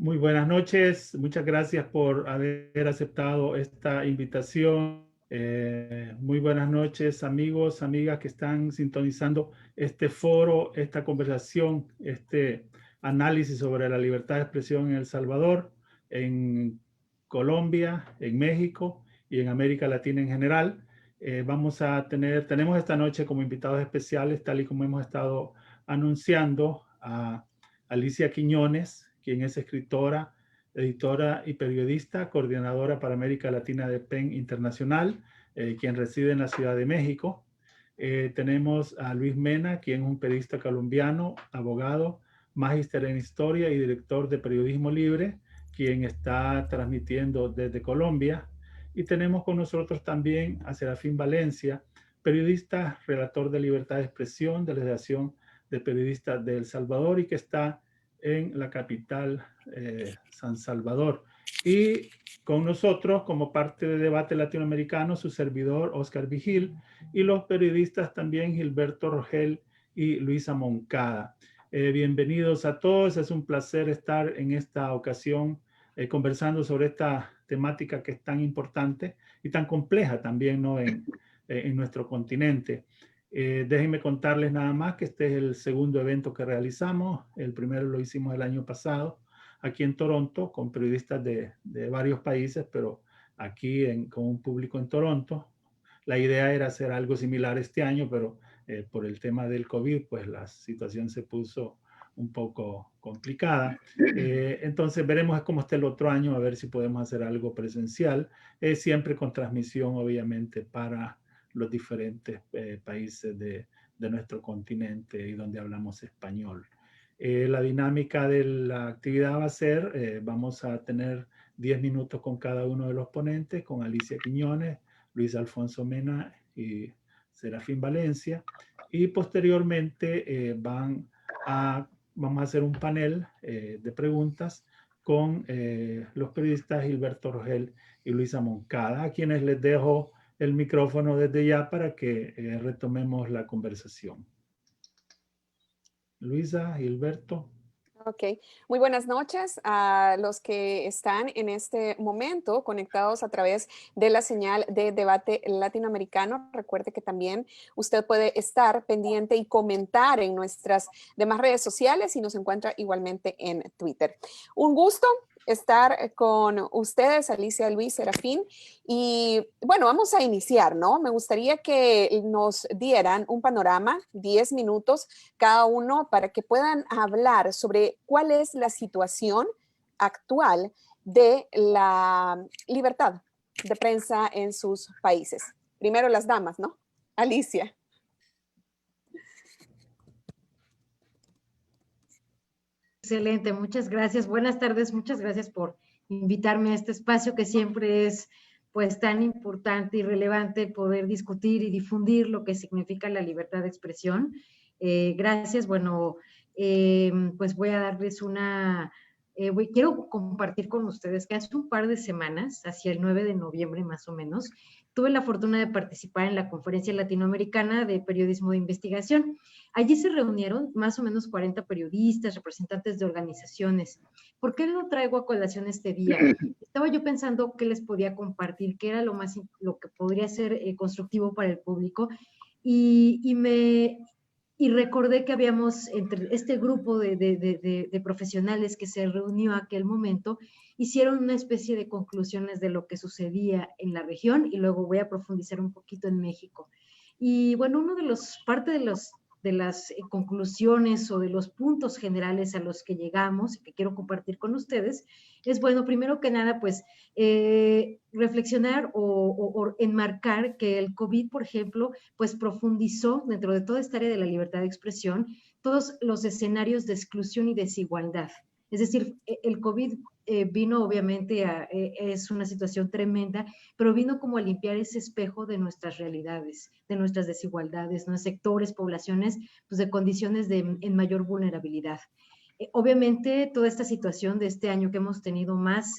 Muy buenas noches, muchas gracias por haber aceptado esta invitación. Muy buenas noches, amigos, amigas que están sintonizando este foro, esta conversación, este análisis sobre la libertad de expresión en El Salvador, en Colombia, en México y en América Latina en general. Tenemos esta noche como invitados especiales, tal y como hemos estado anunciando, a Alicia Quiñones, quien es escritora, editora y periodista, coordinadora para América Latina de PEN Internacional, quien reside en la Ciudad de México. Tenemos a Luis Mena, quien es un periodista colombiano, abogado, magíster en historia y director de Periodismo Libre, quien está transmitiendo desde Colombia. Y tenemos con nosotros también a Serafín Valencia, periodista, relator de libertad de expresión de la Asociación de Periodistas de El Salvador y que está en la capital, San Salvador. Y con nosotros, como parte de Debate Latinoamericano, su servidor Oscar Vigil y los periodistas también Gilberto Rogel y Luisa Moncada. Bienvenidos a todos, es un placer estar en esta ocasión conversando sobre esta temática que es tan importante y tan compleja también, ¿no? en nuestro continente. Déjenme contarles nada más que este es el segundo evento que realizamos. El primero lo hicimos el año pasado aquí en Toronto con periodistas de varios países, pero aquí con un público en Toronto. La idea era hacer algo similar este año, pero por el tema del COVID, pues la situación se puso un poco complicada. Entonces veremos cómo está el otro año, a ver si podemos hacer algo presencial, siempre con transmisión obviamente para los diferentes países de nuestro continente y donde hablamos español. La dinámica de la actividad va a ser, vamos a tener 10 minutos con cada uno de los ponentes, con Alicia Quiñones, Luis Alfonso Mena y Serafín Valencia. Y posteriormente vamos a hacer un panel de preguntas con los periodistas Gilberto Rogel y Luisa Moncada, a quienes les dejo el micrófono desde ya para que retomemos la conversación. Luisa, Gilberto. Ok, muy buenas noches a los que están en este momento conectados a través de la señal de Debate Latinoamericano. Recuerde que también usted puede estar pendiente y comentar en nuestras demás redes sociales y nos encuentra igualmente en Twitter. Un gusto estar con ustedes, Alicia, Luis, Serafín. Y bueno, vamos a iniciar, ¿no? Me gustaría que nos dieran un panorama, 10 minutos cada uno, para que puedan hablar sobre cuál es la situación actual de la libertad de prensa en sus países. Primero las damas, ¿no? Alicia. Excelente, muchas gracias. Buenas tardes, muchas gracias por invitarme a este espacio que siempre es pues tan importante y relevante poder discutir y difundir lo que significa la libertad de expresión. Gracias, bueno, pues voy a darles quiero compartir con ustedes que hace un par de semanas, hacia el 9 de noviembre más o menos, tuve la fortuna de participar en la Conferencia Latinoamericana de Periodismo de Investigación. Allí se reunieron más o menos 40 periodistas, representantes de organizaciones. ¿Por qué lo traigo a colación este día? Estaba yo pensando qué les podía compartir, qué era lo que podría ser constructivo para el público, y recordé que habíamos, entre este grupo de profesionales que se reunió a aquel momento, hicieron una especie de conclusiones de lo que sucedía en la región, y luego voy a profundizar un poquito en México. Y bueno, parte de las conclusiones o de los puntos generales a los que llegamos y que quiero compartir con ustedes es, bueno, primero que nada, pues reflexionar o enmarcar que el COVID, por ejemplo, pues profundizó dentro de toda esta área de la libertad de expresión todos los escenarios de exclusión y desigualdad. Es decir, el COVID vino obviamente es una situación tremenda, pero vino como a limpiar ese espejo de nuestras realidades, de nuestras desigualdades, ¿no? Sectores, poblaciones, pues de condiciones en mayor vulnerabilidad. Obviamente toda esta situación de este año que hemos tenido más,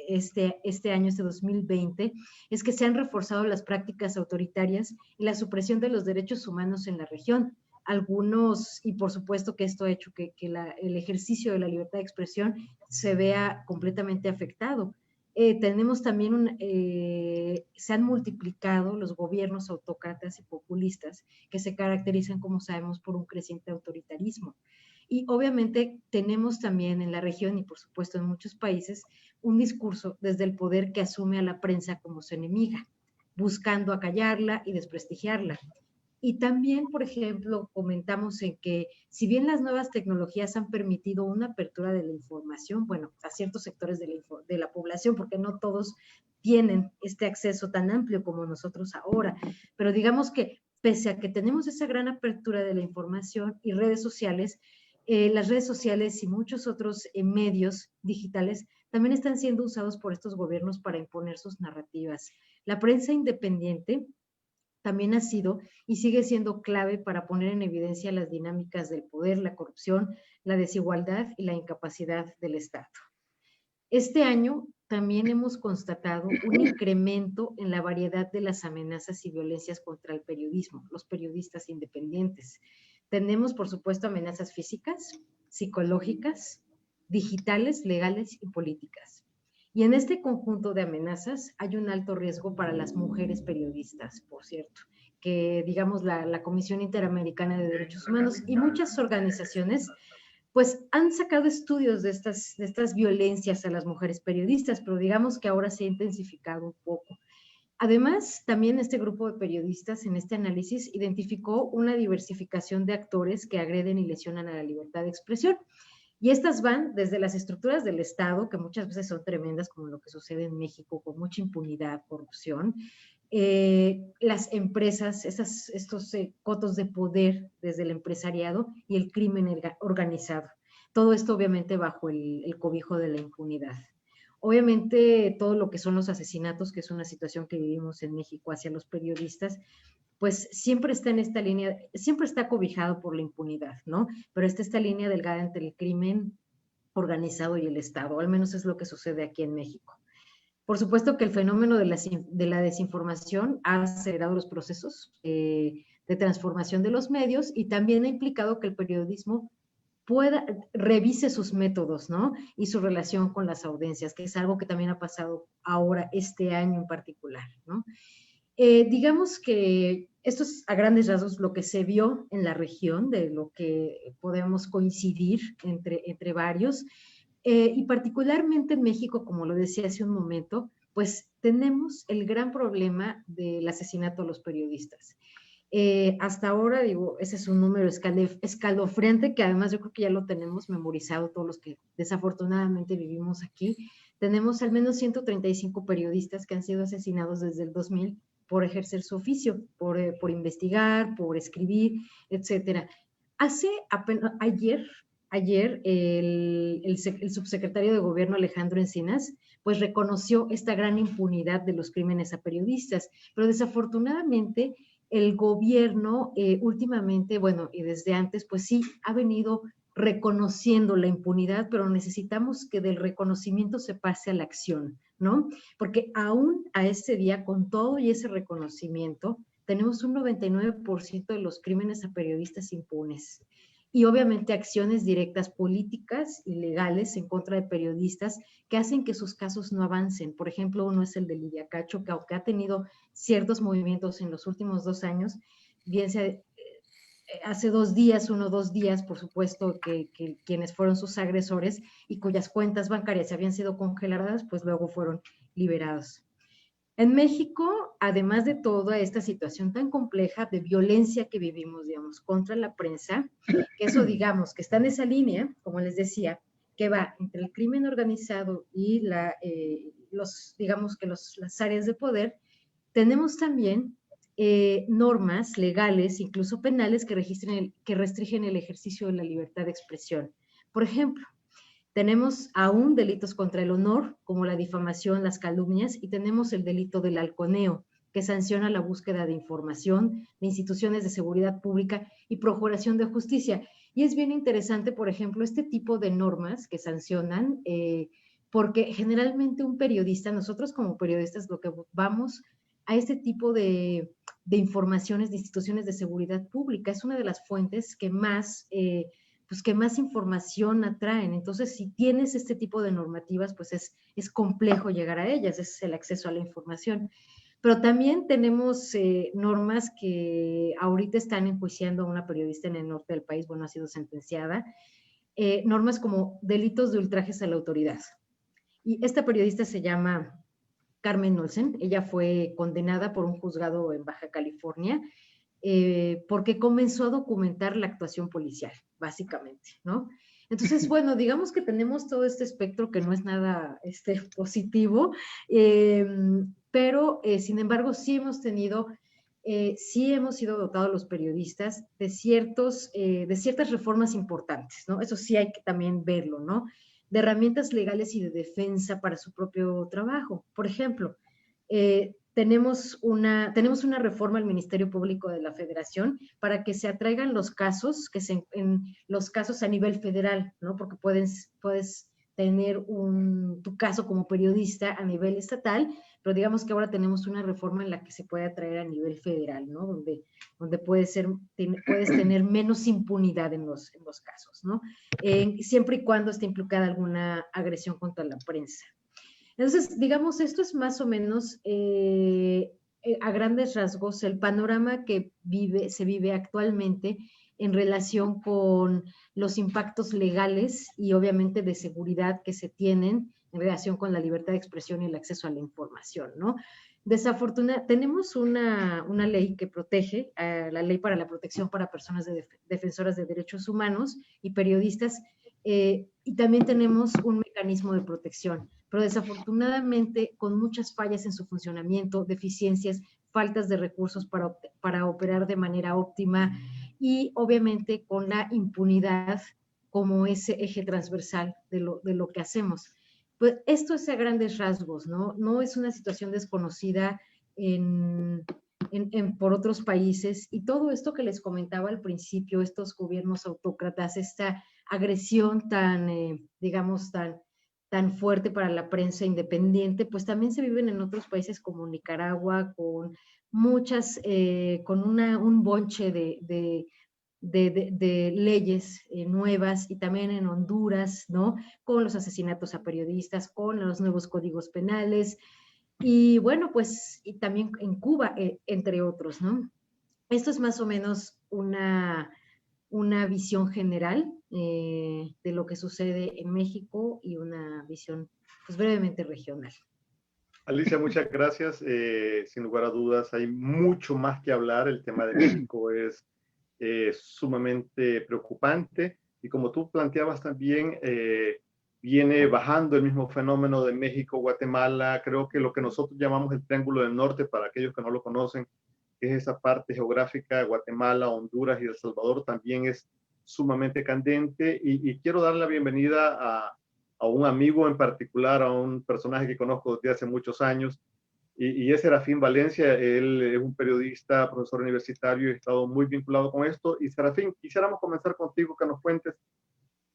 este año, este 2020, es que se han reforzado las prácticas autoritarias y la supresión de los derechos humanos en la región. algunos, y por supuesto que esto ha hecho que el ejercicio de la libertad de expresión se vea completamente afectado. Tenemos también se han multiplicado los gobiernos autócratas y populistas que se caracterizan, como sabemos, por un creciente autoritarismo. Y obviamente tenemos también en la región y por supuesto en muchos países un discurso desde el poder que asume a la prensa como su enemiga, buscando acallarla y desprestigiarla. Y también, por ejemplo, comentamos en que si bien las nuevas tecnologías han permitido una apertura de la información, bueno, a ciertos sectores de la población, porque no todos tienen este acceso tan amplio como nosotros ahora, pero digamos que pese a que tenemos esa gran apertura de la información y redes sociales, las redes sociales y muchos otros medios digitales también están siendo usados por estos gobiernos para imponer sus narrativas. La prensa independiente también ha sido y sigue siendo clave para poner en evidencia las dinámicas del poder, la corrupción, la desigualdad y la incapacidad del Estado. Este año también hemos constatado un incremento en la variedad de las amenazas y violencias contra el periodismo, los periodistas independientes. Tenemos, por supuesto, amenazas físicas, psicológicas, digitales, legales y políticas. Y en este conjunto de amenazas hay un alto riesgo para las mujeres periodistas, por cierto, que digamos la Comisión Interamericana de Derechos Humanos y muchas organizaciones pues han sacado estudios de estas violencias a las mujeres periodistas, pero digamos que ahora se ha intensificado un poco. Además, también este grupo de periodistas en este análisis identificó una diversificación de actores que agreden y lesionan a la libertad de expresión. Y estas van desde las estructuras del Estado, que muchas veces son tremendas, como lo que sucede en México, con mucha impunidad, corrupción, las empresas, estos cotos de poder desde el empresariado y el crimen organizado. Todo esto obviamente bajo el cobijo de la impunidad. Obviamente todo lo que son los asesinatos, que es una situación que vivimos en México hacia los periodistas, pues siempre está en esta línea, siempre está cobijado por la impunidad, ¿no? Pero está esta línea delgada entre el crimen organizado y el Estado, al menos es lo que sucede aquí en México. Por supuesto que el fenómeno de la desinformación ha acelerado los procesos de transformación de los medios y también ha implicado que el periodismo revise sus métodos, ¿no? Y su relación con las audiencias, que es algo que también ha pasado ahora, este año en particular, ¿no? Digamos que esto es a grandes rasgos lo que se vio en la región, de lo que podemos coincidir entre varios, y particularmente en México, como lo decía hace un momento, pues tenemos el gran problema del asesinato a los periodistas. Hasta ahora, digo, ese es un número escalofriante que además yo creo que ya lo tenemos memorizado todos los que desafortunadamente vivimos aquí. Tenemos al menos 135 periodistas que han sido asesinados desde el 2000 por ejercer su oficio, por investigar, por escribir, etcétera. Ayer el subsecretario de Gobierno Alejandro Encinas pues reconoció esta gran impunidad de los crímenes a periodistas, pero desafortunadamente el gobierno últimamente, bueno, y desde antes, pues sí, ha venido reconociendo la impunidad, pero necesitamos que del reconocimiento se pase a la acción, ¿no? Porque aún a ese día, con todo y ese reconocimiento, tenemos un 99% de los crímenes a periodistas impunes. Y obviamente acciones directas políticas y legales en contra de periodistas que hacen que sus casos no avancen. Por ejemplo, uno es el de Lidia Cacho, que aunque ha tenido ciertos movimientos en los últimos 2 años, bien sea hace 2 días, 1 o 2 días, por supuesto, que quienes fueron sus agresores y cuyas cuentas bancarias habían sido congeladas, pues luego fueron liberados. En México, además de toda esta situación tan compleja de violencia que vivimos, digamos, contra la prensa, que eso, digamos, que está en esa línea, como les decía, que va entre el crimen organizado y digamos que las áreas de poder, tenemos también normas legales, incluso penales, que restringen el ejercicio de la libertad de expresión. Por ejemplo, tenemos aún delitos contra el honor, como la difamación, las calumnias, y tenemos el delito del halconeo, que sanciona la búsqueda de información, de instituciones de seguridad pública y procuración de justicia. Y es bien interesante, por ejemplo, este tipo de normas que sancionan, porque generalmente un periodista, nosotros como periodistas lo que vamos a este tipo de informaciones de instituciones de seguridad pública. Es una de las fuentes que más, pues que más información atraen. Entonces, si tienes este tipo de normativas, pues es complejo llegar a ellas, es el acceso a la información. Pero también tenemos normas que ahorita están enjuiciando a una periodista en el norte del país, bueno, ha sido sentenciada, normas como delitos de ultrajes a la autoridad. Y esta periodista se llama Carmen Olsen. Ella fue condenada por un juzgado en Baja California porque comenzó a documentar la actuación policial, básicamente, ¿no? Entonces, bueno, digamos que tenemos todo este espectro que no es nada positivo, pero sin embargo sí hemos sido dotados los periodistas de ciertas reformas importantes, ¿no? Eso sí hay que también verlo, ¿no? De herramientas legales y de defensa para su propio trabajo. Por ejemplo, tenemos una reforma al Ministerio Público de la Federación para que se atraigan los casos, los casos a nivel federal, ¿no? Porque puedes tener tu caso como periodista a nivel estatal, pero digamos que ahora tenemos una reforma en la que se puede atraer a nivel federal, ¿no? Donde puedes tener menos impunidad en los casos, ¿no? Siempre y cuando esté implicada alguna agresión contra la prensa. Entonces, digamos, esto es más o menos a grandes rasgos el panorama que se vive actualmente en relación con los impactos legales y obviamente de seguridad que se tienen en relación con la libertad de expresión y el acceso a la información, ¿no? Desafortunadamente, tenemos una ley que protege, la Ley para la Protección para Personas Defensoras de Derechos Humanos y Periodistas, y también tenemos un mecanismo de protección, pero desafortunadamente con muchas fallas en su funcionamiento, deficiencias, faltas de recursos para operar de manera óptima y obviamente con la impunidad como ese eje transversal de lo que hacemos. Pues esto es a grandes rasgos, ¿no? No es una situación desconocida por otros países, y todo esto que les comentaba al principio, estos gobiernos autócratas, esta agresión digamos, tan fuerte para la prensa independiente, pues también se viven en otros países como Nicaragua, con un bonche de leyes nuevas, y también en Honduras, ¿no? Con los asesinatos a periodistas, con los nuevos códigos penales, y bueno, pues y también en Cuba, entre otros, ¿no? Esto es más o menos una visión general de lo que sucede en México y una visión, pues, brevemente regional. Alicia, muchas gracias. Sin lugar a dudas, hay mucho más que hablar. El tema de México es sumamente preocupante, y como tú planteabas también, viene bajando el mismo fenómeno de México, Guatemala. Creo que lo que nosotros llamamos el Triángulo del Norte, para aquellos que no lo conocen, que es esa parte geográfica de Guatemala, Honduras y El Salvador, también es sumamente candente, y quiero dar la bienvenida a un amigo en particular, a un personaje que conozco desde hace muchos años, y es Serafín Valencia. Él es un periodista, profesor universitario, y ha estado muy vinculado con esto. Y Serafín, quisiéramos comenzar contigo, que nos cuentes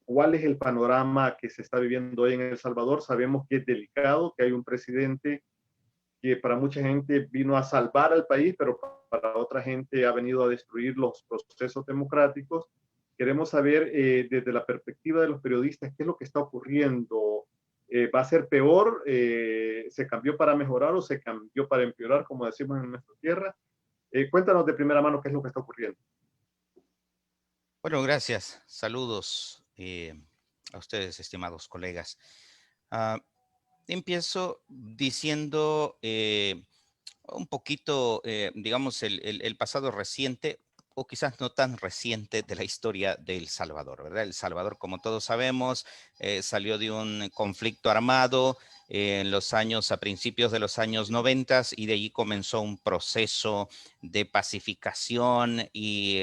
cuál es el panorama que se está viviendo hoy en El Salvador. Sabemos que es delicado, que hay un presidente que para mucha gente vino a salvar al país, pero para otra gente ha venido a destruir los procesos democráticos. Queremos saber desde la perspectiva de los periodistas qué es lo que está ocurriendo. ¿Va a ser peor? ¿Se cambió para mejorar o se cambió para empeorar, como decimos en nuestra tierra? Cuéntanos de primera mano qué es lo que está ocurriendo. Bueno, gracias. Saludos a ustedes, estimados colegas. Empiezo diciendo un poquito, digamos, el pasado reciente, o quizás no tan reciente, de la historia de El Salvador, ¿verdad? El Salvador, como todos sabemos, salió de un conflicto armado a principios de los años 90, y de allí comenzó un proceso de pacificación y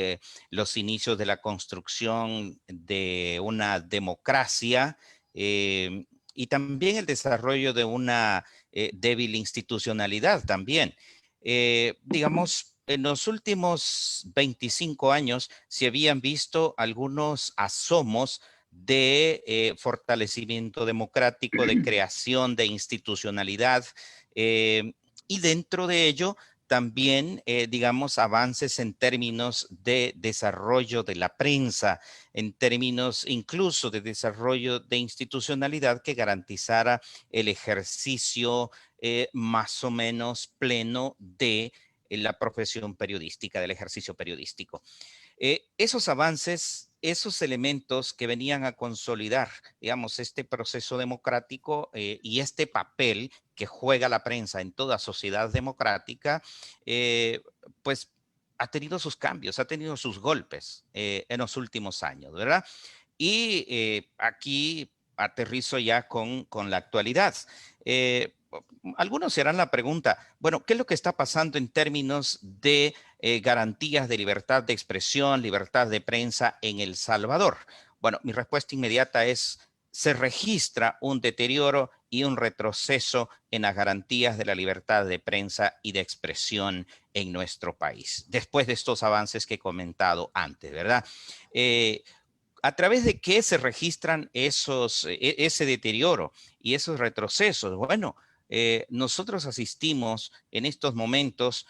los inicios de la construcción de una democracia, y también el desarrollo de una débil institucionalidad también. Digamos, en los últimos 25 años se habían visto algunos asomos de fortalecimiento democrático, de creación de institucionalidad, Y dentro de ello, también, digamos, avances en términos de desarrollo de la prensa, en términos incluso de desarrollo de institucionalidad que garantizara el ejercicio más o menos pleno de la profesión periodística, del ejercicio periodístico. Esos avances, esos elementos que venían a consolidar, digamos, este proceso democrático y este papel que juega la prensa en toda sociedad democrática, pues ha tenido sus cambios, ha tenido sus golpes en los últimos años, ¿verdad? Y aquí aterrizo ya con la actualidad. Algunos se harán la pregunta, bueno, ¿qué es lo que está pasando en términos de garantías de libertad de expresión, libertad de prensa en El Salvador? Bueno, mi respuesta inmediata es, se registra un deterioro y un retroceso en las garantías de la libertad de prensa y de expresión en nuestro país, después de estos avances que he comentado antes, ¿verdad? ¿A través de qué se registran ese deterioro y esos retrocesos? Bueno, nosotros asistimos en estos momentos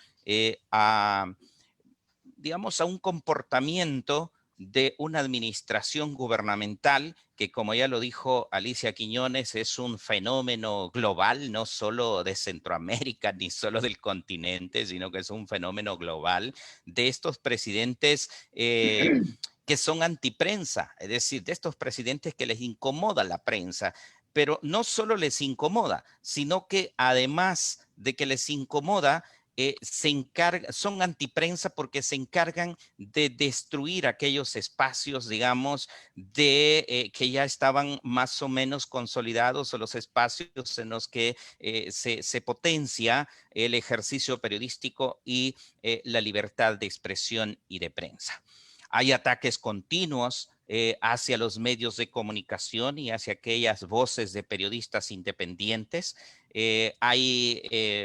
digamos, a un comportamiento de una administración gubernamental que, como ya lo dijo Alicia Quiñones, es un fenómeno global, no solo de Centroamérica ni solo del continente, sino que es un fenómeno global de estos presidentes que son antiprensa, es decir, de estos presidentes que les incomoda la prensa, pero no solo les incomoda, sino que además de que les incomoda, son antiprensa porque se encargan de destruir aquellos espacios, digamos, que ya estaban más o menos consolidados o los espacios en los que se potencia el ejercicio periodístico y la libertad de expresión y de prensa. Hay ataques continuos hacia los medios de comunicación y hacia aquellas voces de periodistas independientes. Hay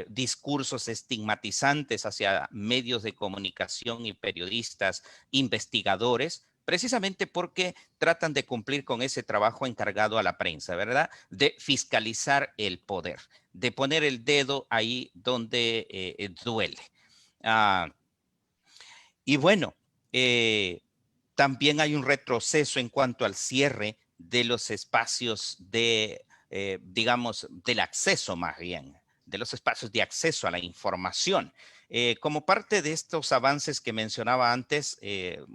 discursos estigmatizantes hacia medios de comunicación y periodistas investigadores, precisamente porque tratan de cumplir con ese trabajo encargado a la prensa, ¿verdad? De fiscalizar el poder, de poner el dedo ahí donde duele. Y bueno, también hay un retroceso en cuanto al cierre de los espacios digamos, del acceso más bien, de los espacios de acceso a la información. Como parte de estos avances que mencionaba antes,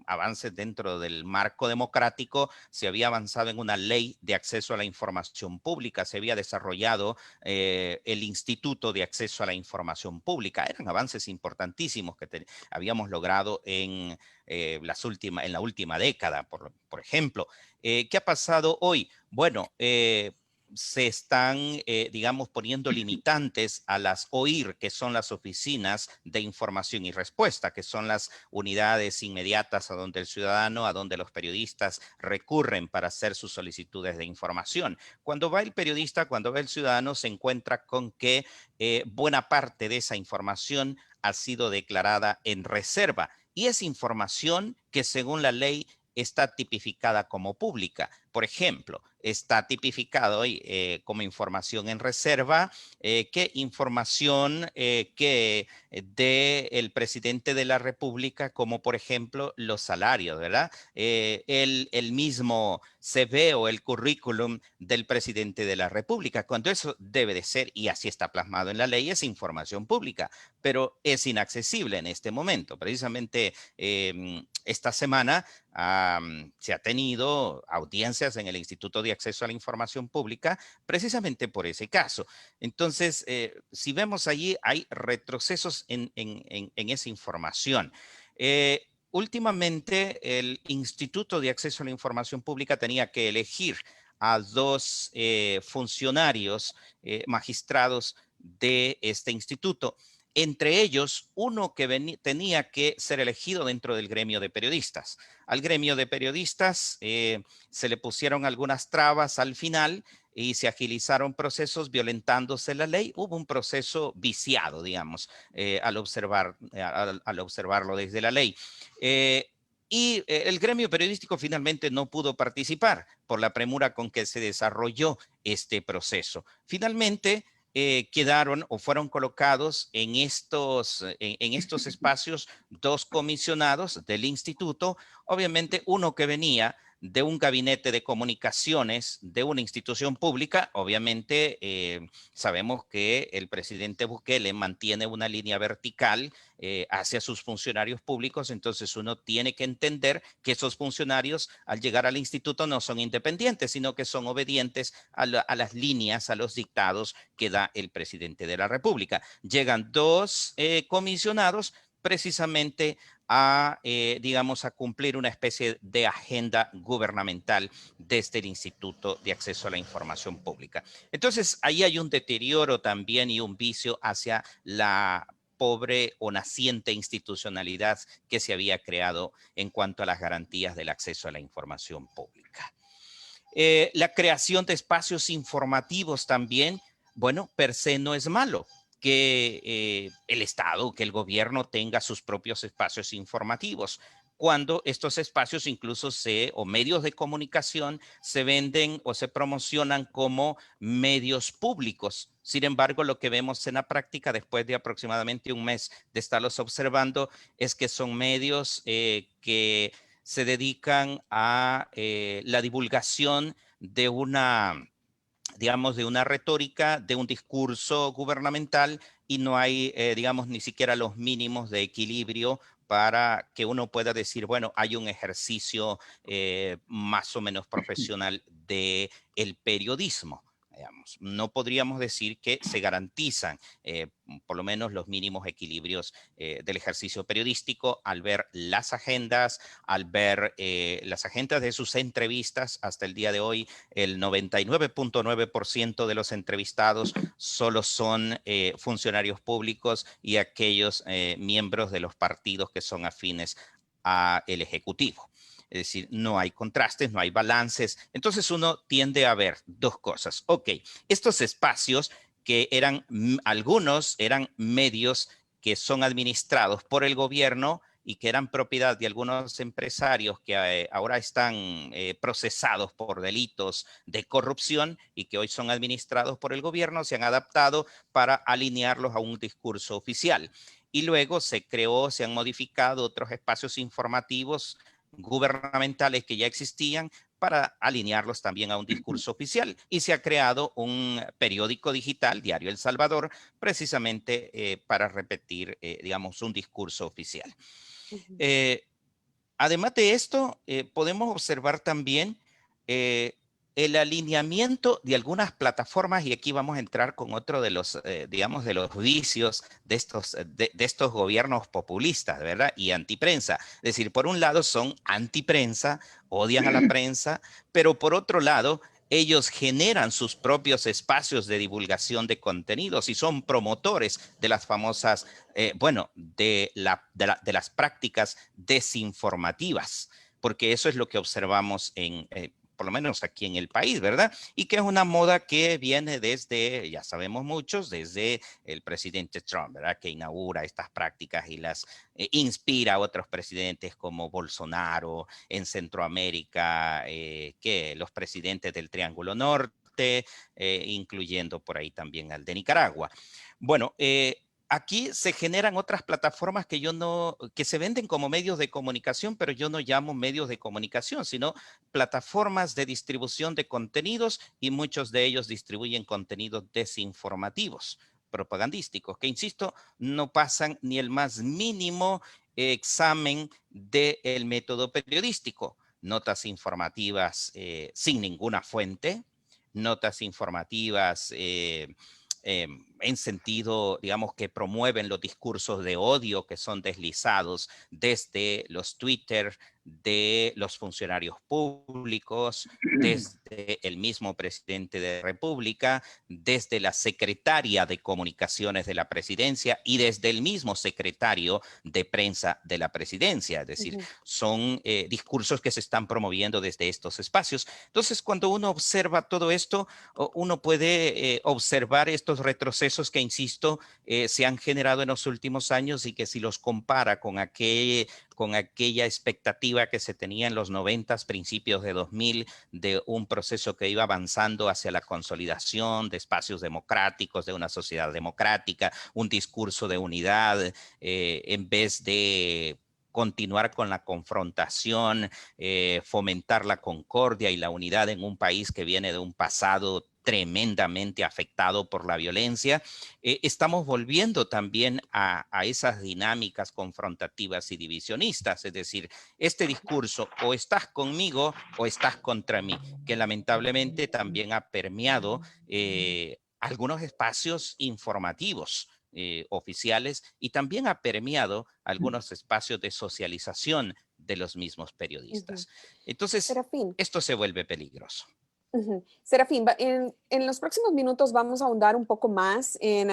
avances dentro del marco democrático, se había avanzado en una ley de acceso a la información pública, se había desarrollado el Instituto de Acceso a la Información Pública. Eran avances importantísimos que habíamos logrado en la última década, por ejemplo. ¿Qué ha pasado hoy? Bueno, se están, digamos, poniendo limitantes a las OIR, que son las oficinas de información y respuesta, que son las unidades inmediatas a donde a donde los periodistas recurren para hacer sus solicitudes de información. Cuando va el periodista, cuando va el ciudadano, se encuentra con que buena parte de esa información ha sido declarada en reserva y es información que según la ley está tipificada como pública. Por ejemplo, está tipificado hoy como información en reserva, que información que de el presidente de la República, como por ejemplo los salarios, ¿verdad? El mismo CV o el currículum del presidente de la República, cuando eso debe de ser, y así está plasmado en la ley, es información pública, pero es inaccesible en este momento. Precisamente esta semana se ha tenido audiencias en el Instituto de Acceso a la Información Pública precisamente por ese caso. Entonces, si vemos allí, hay retrocesos en esa información. Últimamente, el Instituto de Acceso a la Información Pública tenía que elegir a dos funcionarios magistrados de este instituto. Entre ellos, uno que tenía que ser elegido dentro del gremio de periodistas. Al gremio de periodistas se le pusieron algunas trabas al final y se agilizaron procesos violentándose la ley. Hubo un proceso viciado, digamos, al observarlo desde la ley. Y el gremio periodístico finalmente no pudo participar por la premura con que se desarrolló este proceso. Finalmente, quedaron o fueron colocados en estos espacios 2 comisionados del instituto, obviamente uno que venía de un gabinete de comunicaciones de una institución pública. Obviamente sabemos que el presidente Bukele mantiene una línea vertical hacia sus funcionarios públicos, entonces uno tiene que entender que esos funcionarios al llegar al instituto no son independientes, sino que son obedientes a las líneas, a los dictados que da el presidente de la República. Llegan 2 comisionados precisamente a, digamos, a cumplir una especie de agenda gubernamental desde el Instituto de Acceso a la Información Pública. Entonces, ahí hay un deterioro también y un vicio hacia la pobre o naciente institucionalidad que se había creado en cuanto a las garantías del acceso a la información pública. La creación de espacios informativos también, bueno, per se no es malo que el Estado, que el gobierno tenga sus propios espacios informativos, cuando estos espacios incluso o medios de comunicación se venden o se promocionan como medios públicos. Sin embargo, lo que vemos en la práctica después de aproximadamente un mes de estarlos observando es que son medios que se dedican a la divulgación de digamos, de una retórica, de un discurso gubernamental, y no hay, digamos, ni siquiera los mínimos de equilibrio para que uno pueda decir, bueno, hay un ejercicio más o menos profesional del periodismo. Digamos. No podríamos decir que se garantizan por lo menos los mínimos equilibrios del ejercicio periodístico al ver las agendas, al ver las agendas de sus entrevistas. Hasta el día de hoy, el 99.9% de los entrevistados solo son funcionarios públicos y aquellos miembros de los partidos que son afines al Ejecutivo. Es decir, no hay contrastes, no hay balances. Entonces uno tiende a ver 2 cosas. Ok, estos espacios que algunos eran medios que son administrados por el gobierno y que eran propiedad de algunos empresarios que ahora están procesados por delitos de corrupción y que hoy son administrados por el gobierno, se han adaptado para alinearlos a un discurso oficial. Y luego se han modificado otros espacios informativos gubernamentales que ya existían para alinearlos también a un discurso oficial. Y se ha creado un periódico digital, Diario El Salvador, precisamente para repetir, digamos, un discurso oficial. Además de esto, podemos observar también el alineamiento de algunas plataformas, y aquí vamos a entrar con otro de los, digamos, de los vicios de estos gobiernos populistas, ¿verdad? Y antiprensa. Es decir, por un lado son antiprensa, odian a la prensa, pero por otro lado, ellos generan sus propios espacios de divulgación de contenidos y son promotores de las famosas, bueno, de las prácticas desinformativas, porque eso es lo que observamos por lo menos aquí en el país, ¿verdad? Y que es una moda que viene desde, ya sabemos muchos, desde el presidente Trump, ¿verdad? Que inaugura estas prácticas y las inspira a otros presidentes como Bolsonaro en Centroamérica, que los presidentes del Triángulo Norte, incluyendo por ahí también al de Nicaragua. Bueno, aquí se generan otras plataformas que se venden como medios de comunicación, pero yo no llamo medios de comunicación, sino plataformas de distribución de contenidos, y muchos de ellos distribuyen contenidos desinformativos, propagandísticos, que insisto, no pasan ni el más mínimo examen del método periodístico. Notas informativas sin ninguna fuente, notas informativas en sentido, digamos, que promueven los discursos de odio que son deslizados desde los Twitter de los funcionarios públicos, desde el mismo presidente de la República, desde la secretaria de Comunicaciones de la Presidencia y desde el mismo secretario de Prensa de la Presidencia. Es decir, son discursos que se están promoviendo desde estos espacios. Entonces, cuando uno observa todo esto, uno puede observar estos retrocesos procesos que, insisto, se han generado en los últimos años y que si los compara con aquella expectativa que se tenía en los 90, principios de 2000, de un proceso que iba avanzando hacia la consolidación de espacios democráticos, de una sociedad democrática, un discurso de unidad, en vez de continuar con la confrontación, fomentar la concordia y la unidad en un país que viene de un pasado tremendamente afectado por la violencia. Estamos volviendo también a esas dinámicas confrontativas y divisionistas, es decir, este discurso o estás conmigo o estás contra mí, que lamentablemente también ha permeado algunos espacios informativos oficiales y también ha permeado algunos espacios de socialización de los mismos periodistas. Entonces, Serafín. esto se vuelve peligroso. Serafín, en los próximos minutos vamos a ahondar un poco más en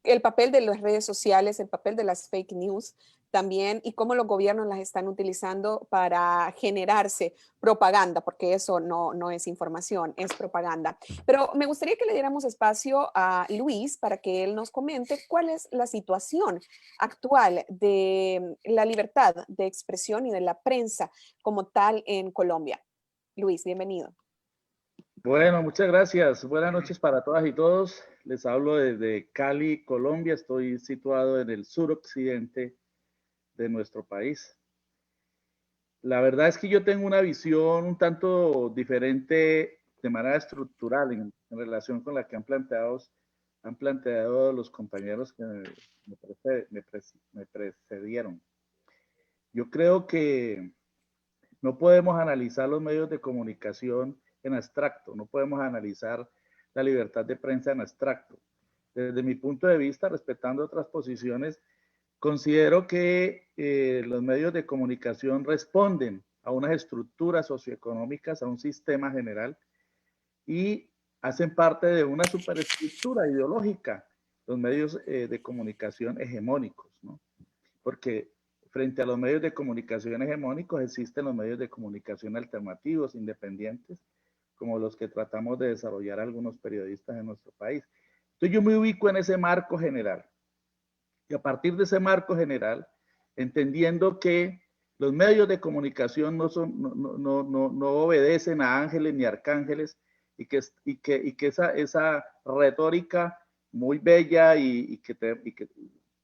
el papel de las redes sociales, el papel de las fake news también y cómo los gobiernos las están utilizando para generarse propaganda, porque eso no es información, es propaganda. Pero me gustaría que le diéramos espacio a Luis para que él nos comente cuál es la situación actual de la libertad de expresión y de la prensa como tal en Colombia. Luis, bienvenido. Bueno, muchas gracias. Buenas noches para todas y todos. Les hablo desde Cali, Colombia. Estoy situado en el suroccidente de nuestro país. La verdad es que yo tengo una visión un tanto diferente de manera estructural en relación con la que han planteado los compañeros que me precedieron. Yo creo que no podemos analizar los medios de comunicación en abstracto, no podemos analizar la libertad de prensa en abstracto. Desde mi punto de vista, respetando otras posiciones, considero que los medios de comunicación responden a unas estructuras socioeconómicas, a un sistema general y hacen parte de una superestructura ideológica, los medios de comunicación hegemónicos, ¿no? Porque frente a los medios de comunicación hegemónicos existen los medios de comunicación alternativos, independientes, como los que tratamos de desarrollar algunos periodistas en nuestro país. Entonces yo me ubico en ese marco general. Y a partir de ese marco general, entendiendo que los medios de comunicación no obedecen a ángeles ni arcángeles y que esa retórica muy bella y que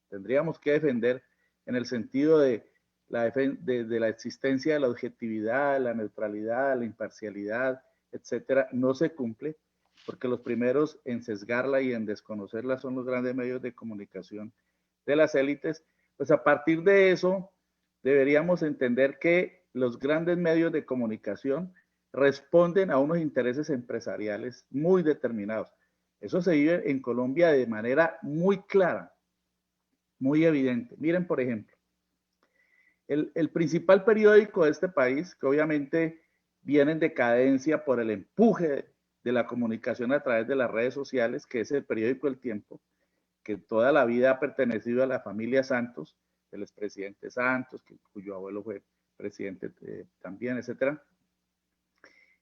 tendríamos que defender en el sentido de la existencia de la objetividad, la neutralidad, la imparcialidad, etcétera, no se cumple, porque los primeros en sesgarla y en desconocerla son los grandes medios de comunicación de las élites. Pues a partir de eso deberíamos entender que los grandes medios de comunicación responden a unos intereses empresariales muy determinados. Eso se vive en Colombia de manera muy clara, muy evidente. Miren, por ejemplo, el principal periódico de este país, que obviamente viene en decadencia por el empuje de la comunicación a través de las redes sociales, que es el periódico El Tiempo, que toda la vida ha pertenecido a la familia Santos, del expresidente Santos, cuyo abuelo fue presidente también, etcétera.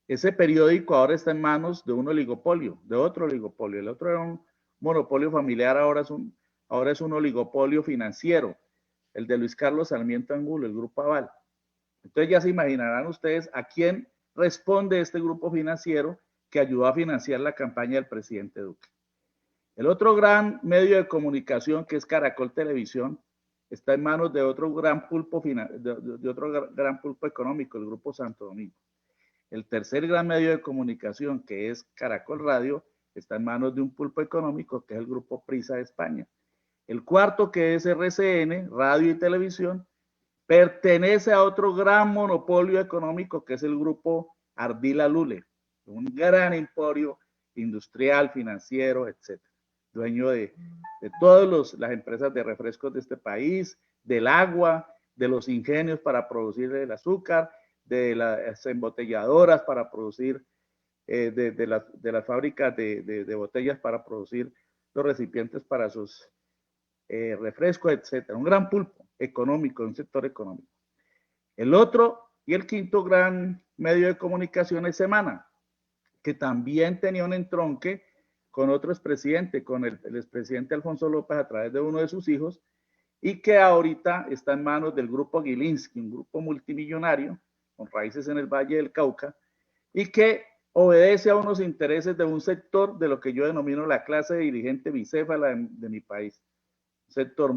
Ese periódico ahora está en manos de un oligopolio, de otro oligopolio. El otro era un monopolio familiar, ahora es un oligopolio financiero, el de Luis Carlos Sarmiento Angulo, el Grupo Aval. Entonces ya se imaginarán ustedes a quién responde este grupo financiero que ayudó a financiar la campaña del presidente Duque. El otro gran medio de comunicación, que es Caracol Televisión, está en manos de otro gran pulpo, gran pulpo económico, el Grupo Santo Domingo. El tercer gran medio de comunicación, que es Caracol Radio, está en manos de un pulpo económico, que es el Grupo Prisa de España. El cuarto, que es RCN, Radio y Televisión, pertenece a otro gran monopolio económico, que es el Grupo Ardila Lule, un gran emporio industrial, financiero, etcétera. Dueño de todas las empresas de refrescos de este país, del agua, de los ingenios para producir el azúcar, de las embotelladoras para producir, de las fábricas de botellas para producir los recipientes para sus refrescos, etcétera. Un gran pulpo económico, un sector económico. El otro y el quinto gran medio de comunicación es Semana, que también tenía un entronque con otro expresidente, con el expresidente Alfonso López a través de uno de sus hijos, y que ahorita está en manos del grupo Gilinski, un grupo multimillonario con raíces en el Valle del Cauca, y que obedece a unos intereses de un sector de lo que yo denomino la clase dirigente bicéfala de mi país. Un sector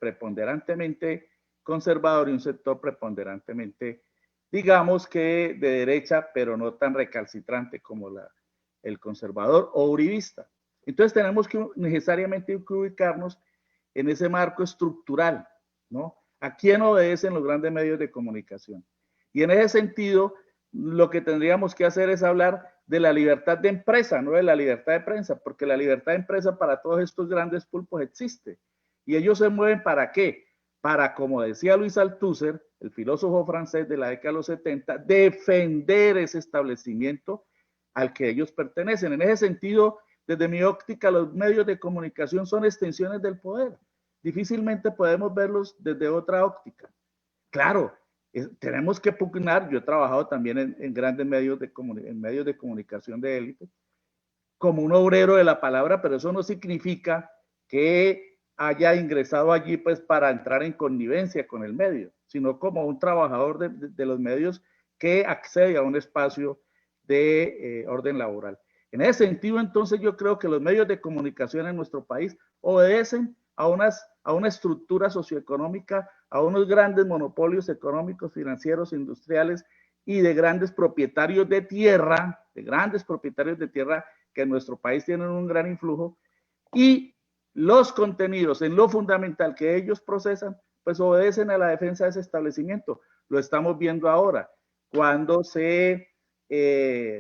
preponderantemente conservador y un sector preponderantemente, digamos que de derecha, pero no tan recalcitrante como el conservador o uribista. Entonces tenemos que necesariamente ubicarnos en ese marco estructural, ¿no? ¿A quién obedecen los grandes medios de comunicación? Y en ese sentido, lo que tendríamos que hacer es hablar de la libertad de empresa, no de la libertad de prensa, porque la libertad de empresa para todos estos grandes pulpos existe. ¿Y ellos se mueven para qué? Para, como decía Luis Althusser, el filósofo francés de la década de los 70, defender ese establecimiento al que ellos pertenecen. En ese sentido, desde mi óptica, los medios de comunicación son extensiones del poder. Difícilmente podemos verlos desde otra óptica. Claro, tenemos que pugnar. Yo he trabajado también en grandes medios de comunicación de élite, como un obrero de la palabra, pero eso no significa que haya ingresado allí pues para entrar en connivencia con el medio, sino como un trabajador de los medios que accede a un espacio de orden laboral. En ese sentido, entonces, yo creo que los medios de comunicación en nuestro país obedecen a una estructura socioeconómica, a unos grandes monopolios económicos, financieros, industriales y de grandes propietarios de tierra, que en nuestro país tienen un gran influjo, y los contenidos en lo fundamental que ellos procesan, pues obedecen a la defensa de ese establecimiento. Lo estamos viendo ahora, cuando se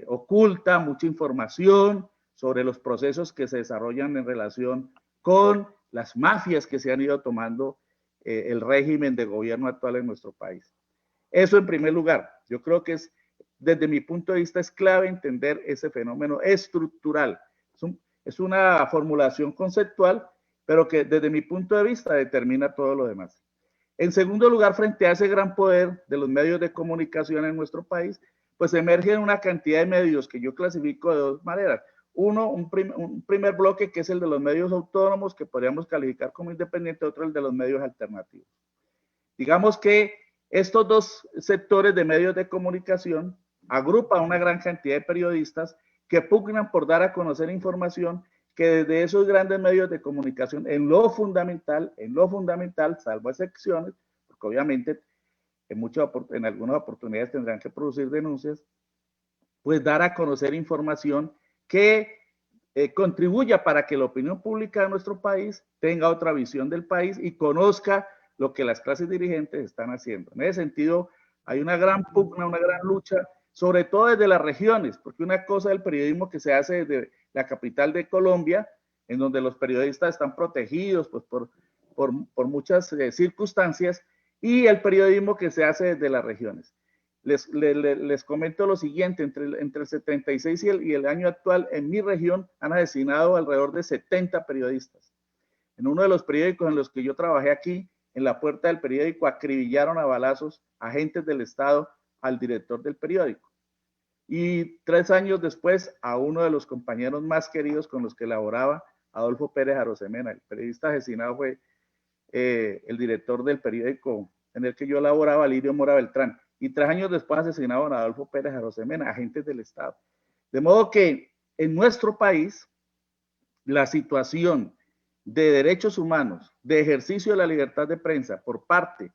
oculta mucha información sobre los procesos que se desarrollan en relación con las mafias que se han ido tomando el régimen de gobierno actual en nuestro país. Eso en primer lugar. Yo creo que desde mi punto de vista es clave entender ese fenómeno estructural. Es una formulación conceptual, pero que desde mi punto de vista determina todo lo demás. En segundo lugar, frente a ese gran poder de los medios de comunicación en nuestro país, pues emergen una cantidad de medios que yo clasifico de dos maneras. Uno, un primer bloque que es el de los medios autónomos, que podríamos calificar como independiente, otro el de los medios alternativos. Digamos que estos dos sectores de medios de comunicación agrupan una gran cantidad de periodistas que pugnan por dar a conocer información que desde esos grandes medios de comunicación, en lo fundamental, salvo excepciones, porque obviamente en algunas oportunidades tendrán que producir denuncias, pues dar a conocer información que contribuya para que la opinión pública de nuestro país tenga otra visión del país y conozca lo que las clases dirigentes están haciendo. En ese sentido, hay una gran pugna, una gran lucha, sobre todo desde las regiones, porque una cosa es el periodismo que se hace desde la capital de Colombia, en donde los periodistas están protegidos pues, por muchas circunstancias, y el periodismo que se hace desde las regiones. Les comento lo siguiente, entre el 76 y el año actual, en mi región han asesinado alrededor de 70 periodistas. En uno de los periódicos en los que yo trabajé aquí, en la puerta del periódico, acribillaron a balazos agentes del Estado al director del periódico. Y 3 años después, a uno de los compañeros más queridos con los que laboraba, Adolfo Pérez Arosemena. El periodista asesinado fue el director del periódico en el que yo laboraba, Lirio Mora Beltrán. Y 3 años después asesinaron a Adolfo Pérez Arosemena, agentes del Estado. De modo que en nuestro país, la situación de derechos humanos, de ejercicio de la libertad de prensa por parte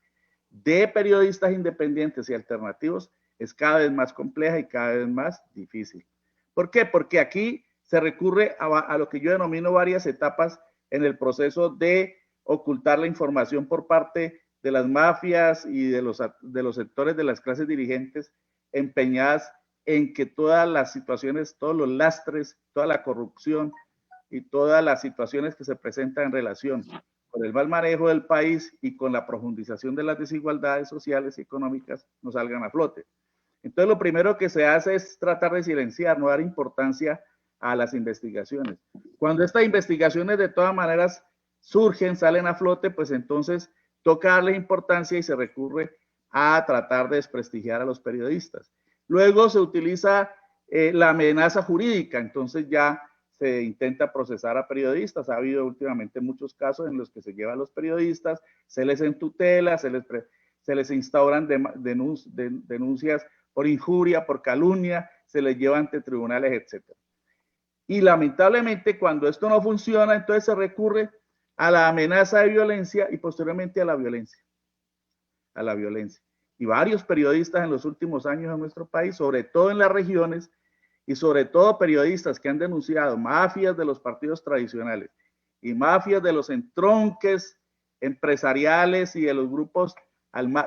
de periodistas independientes y alternativos es cada vez más compleja y cada vez más difícil. ¿Por qué? Porque aquí se recurre a lo que yo denomino varias etapas en el proceso de ocultar la información por parte de las mafias y de los sectores de las clases dirigentes empeñadas en que todas las situaciones, todos los lastres, toda la corrupción y todas las situaciones que se presentan en relación con el mal manejo del país y con la profundización de las desigualdades sociales y económicas no salgan a flote. Entonces, lo primero que se hace es tratar de silenciar, no dar importancia a las investigaciones. Cuando estas investigaciones de todas maneras surgen, salen a flote, pues entonces toca darle importancia y se recurre a tratar de desprestigiar a los periodistas. Luego se utiliza la amenaza jurídica, entonces ya se intenta procesar a periodistas. Ha habido últimamente muchos casos en los que se llevan a los periodistas, se les entutela, se les instauran denuncias por injuria, por calumnia, se les lleva ante tribunales, etc. Y lamentablemente cuando esto no funciona, entonces se recurre a la amenaza de violencia y posteriormente a la violencia. Y varios periodistas en los últimos años en nuestro país, sobre todo en las regiones, y sobre todo periodistas que han denunciado mafias de los partidos tradicionales y mafias de los entronques empresariales y de los grupos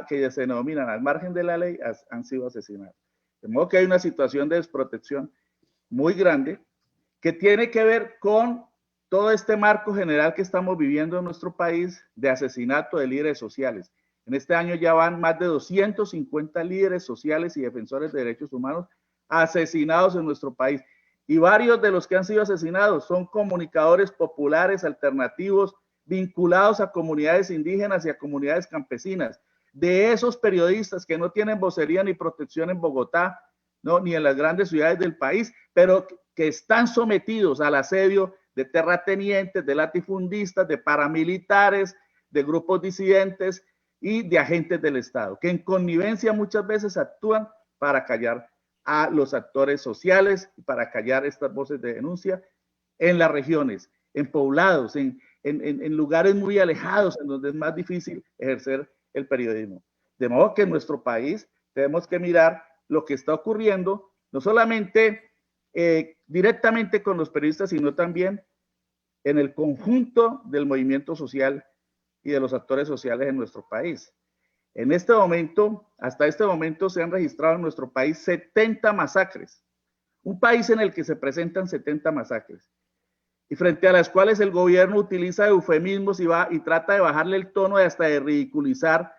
que se denominan al margen de la ley, han sido asesinados. De modo que hay una situación de desprotección muy grande que tiene que ver con todo este marco general que estamos viviendo en nuestro país de asesinato de líderes sociales. En este año ya van más de 250 líderes sociales y defensores de derechos humanos asesinados en nuestro país. Y varios de los que han sido asesinados son comunicadores populares alternativos vinculados a comunidades indígenas y a comunidades campesinas. De esos periodistas que no tienen vocería ni protección en Bogotá, ¿no?, ni en las grandes ciudades del país, pero que están sometidos al asedio de terratenientes, de latifundistas, de paramilitares, de grupos disidentes y de agentes del Estado, que en connivencia muchas veces actúan para callar a los actores sociales y para callar estas voces de denuncia en las regiones, en poblados, en lugares muy alejados, en donde es más difícil ejercer el periodismo. De modo que en nuestro país tenemos que mirar lo que está ocurriendo, no solamente directamente con los periodistas, sino también en el conjunto del movimiento social y de los actores sociales en nuestro país. En este momento, hasta este momento se han registrado en nuestro país 70 masacres, un país en el que se presentan 70 masacres, y frente a las cuales el gobierno utiliza eufemismos y trata de bajarle el tono y hasta de ridiculizar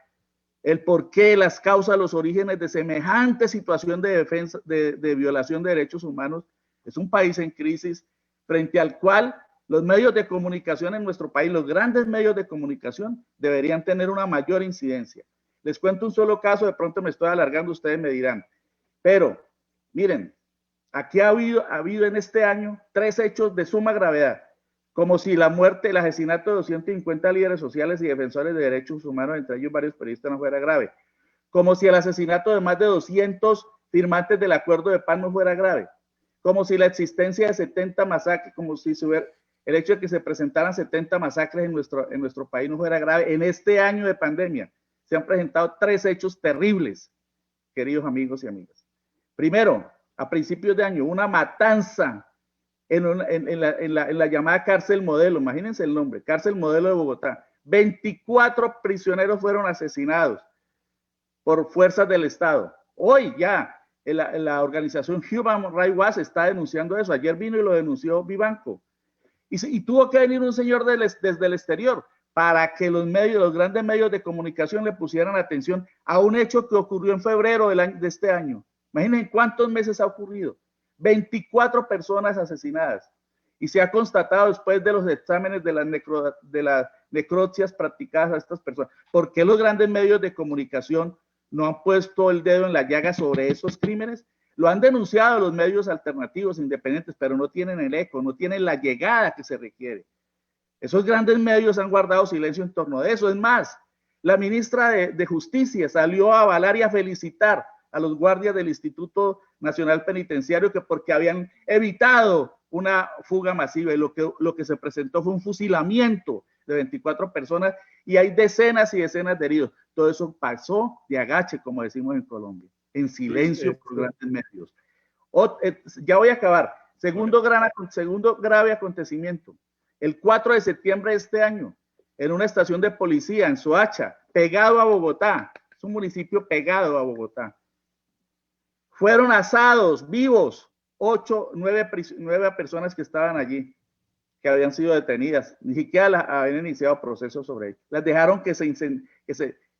el porqué, las causas, los orígenes de semejante situación de defensa, de violación de derechos humanos. Es un país en crisis frente al cual los medios de comunicación en nuestro país, los grandes medios de comunicación, deberían tener una mayor incidencia. Les cuento un solo caso, de pronto me estoy alargando, ustedes me dirán, pero miren, aquí ha habido en este año 3 hechos de suma gravedad, como si la muerte, el asesinato de 250 líderes sociales y defensores de derechos humanos, entre ellos varios periodistas, no fuera grave, como si el asesinato de más de 200 firmantes del acuerdo de paz no fuera grave, como si la existencia de 70 masacres, como si el hecho de que se presentaran 70 masacres en nuestro país no fuera grave. En este año de pandemia se han presentado 3 hechos terribles, queridos amigos y amigas. Primero, a principios de año, una matanza en la llamada cárcel modelo, imagínense el nombre, cárcel modelo de Bogotá. 24 prisioneros fueron asesinados por fuerzas del Estado. Hoy ya la organización Human Rights Watch está denunciando eso. Ayer vino y lo denunció Vivanco. Y tuvo que venir un señor desde el exterior para que los grandes medios de comunicación le pusieran atención a un hecho que ocurrió en febrero de este año. Imaginen cuántos meses ha ocurrido. 24 personas asesinadas. Y se ha constatado después de los exámenes de las necropsias practicadas a estas personas. ¿Por qué los grandes medios de comunicación no han puesto el dedo en la llaga sobre esos crímenes? Lo han denunciado los medios alternativos independientes, pero no tienen el eco, no tienen la llegada que se requiere. Esos grandes medios han guardado silencio en torno a eso. Es más, la ministra de Justicia salió a avalar y a felicitar a los guardias del Instituto Nacional Penitenciario porque habían evitado una fuga masiva, y lo que se presentó fue un fusilamiento de 24 personas y hay decenas y decenas de heridos. Todo eso pasó de agache, como decimos en Colombia, en silencio por grandes medios. Ya voy a acabar. Segundo grave acontecimiento. El 4 de septiembre de este año, en una estación de policía en Soacha, pegado a Bogotá, es un municipio pegado a Bogotá, fueron asados vivos 9 personas que estaban allí, que habían sido detenidas. Ni siquiera habían iniciado procesos sobre ellos. Las dejaron que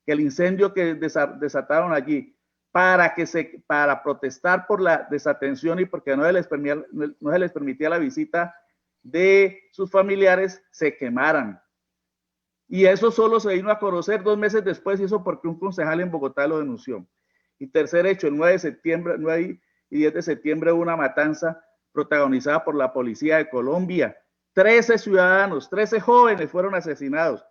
el incendio que desataron allí para protestar por la desatención y porque no se les permitía la visita de sus familiares, se quemaran. Y eso solo se vino a conocer 2 meses después, y eso porque un concejal en Bogotá lo denunció. Y tercer hecho, el 9 y 10 de septiembre hubo una matanza protagonizada por la Policía de Colombia. 13 ciudadanos, 13 jóvenes fueron asesinados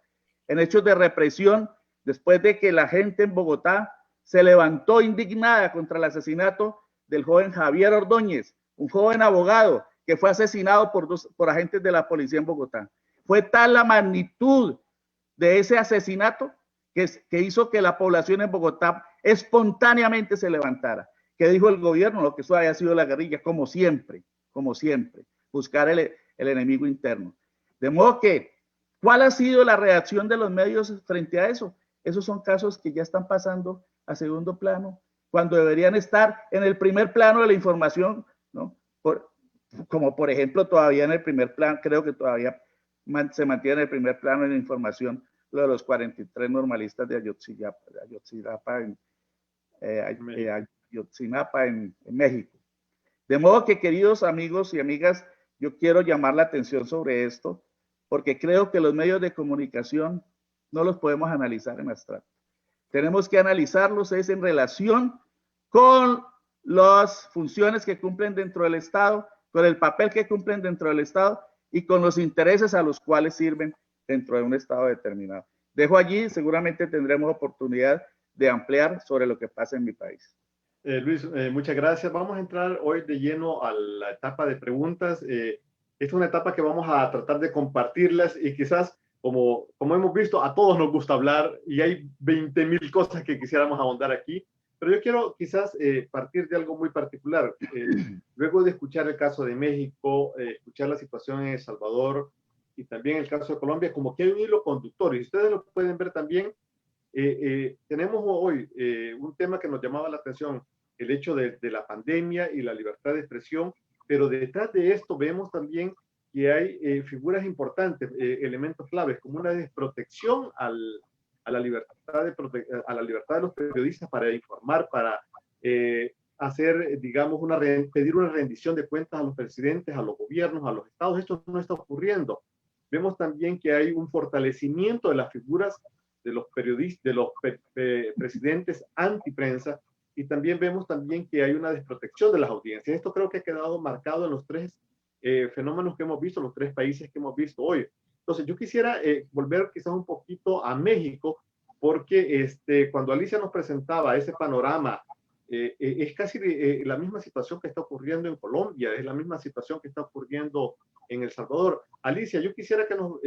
en hechos de represión después de que la gente en Bogotá se levantó indignada contra el asesinato del joven Javier Ordóñez, un joven abogado que fue asesinado por agentes de la policía en Bogotá. Fue tal la magnitud de ese asesinato que hizo que la población en Bogotá espontáneamente se levantara. ¿Qué dijo el gobierno? Lo que eso haya sido la guerrilla, como siempre, buscar el enemigo interno. De modo que, ¿cuál ha sido la reacción de los medios frente a eso? Esos son casos que ya están pasando a segundo plano, cuando deberían estar en el primer plano de la información, ¿no? Como por ejemplo todavía en el primer plano, creo que todavía se mantiene en el primer plano de la información lo de los 43 normalistas de Ayotzinapa en México. De modo que, queridos amigos y amigas, yo quiero llamar la atención sobre esto, porque creo que los medios de comunicación no los podemos analizar en abstracto. Tenemos que analizarlos es en relación con las funciones que cumplen dentro del Estado, con el papel que cumplen dentro del Estado y con los intereses a los cuales sirven dentro de un Estado determinado. Dejo allí, seguramente tendremos oportunidad de ampliar sobre lo que pasa en mi país. Luis, muchas gracias. Vamos a entrar hoy de lleno a la etapa de preguntas. Esta es una etapa que vamos a tratar de compartirlas y quizás, como hemos visto, a todos nos gusta hablar y hay 20,000 cosas que quisiéramos ahondar aquí, pero yo quiero quizás partir de algo muy particular. Luego de escuchar el caso de México, escuchar la situación en El Salvador y también el caso de Colombia, como que hay un hilo conductor y ustedes lo pueden ver también. Tenemos hoy un tema que nos llamaba la atención, el hecho de la pandemia y la libertad de expresión, pero detrás de esto vemos también que hay figuras importantes, elementos claves, como una desprotección a la libertad de los periodistas para informar, para hacer, digamos, pedir una rendición de cuentas a los presidentes, a los gobiernos, a los estados. Esto no está ocurriendo. Vemos también que hay un fortalecimiento de las figuras de los periodistas, de los presidentes antiprensa, y también vemos también que hay una desprotección de las audiencias. Esto creo que ha quedado marcado en los tres fenómenos que hemos visto, los tres países que hemos visto hoy. Entonces, yo quisiera volver quizás un poquito a México, porque cuando Alicia nos presentaba ese panorama, es casi la misma situación que está ocurriendo en Colombia, es la misma situación que está ocurriendo en El Salvador. Alicia, yo quisiera que nos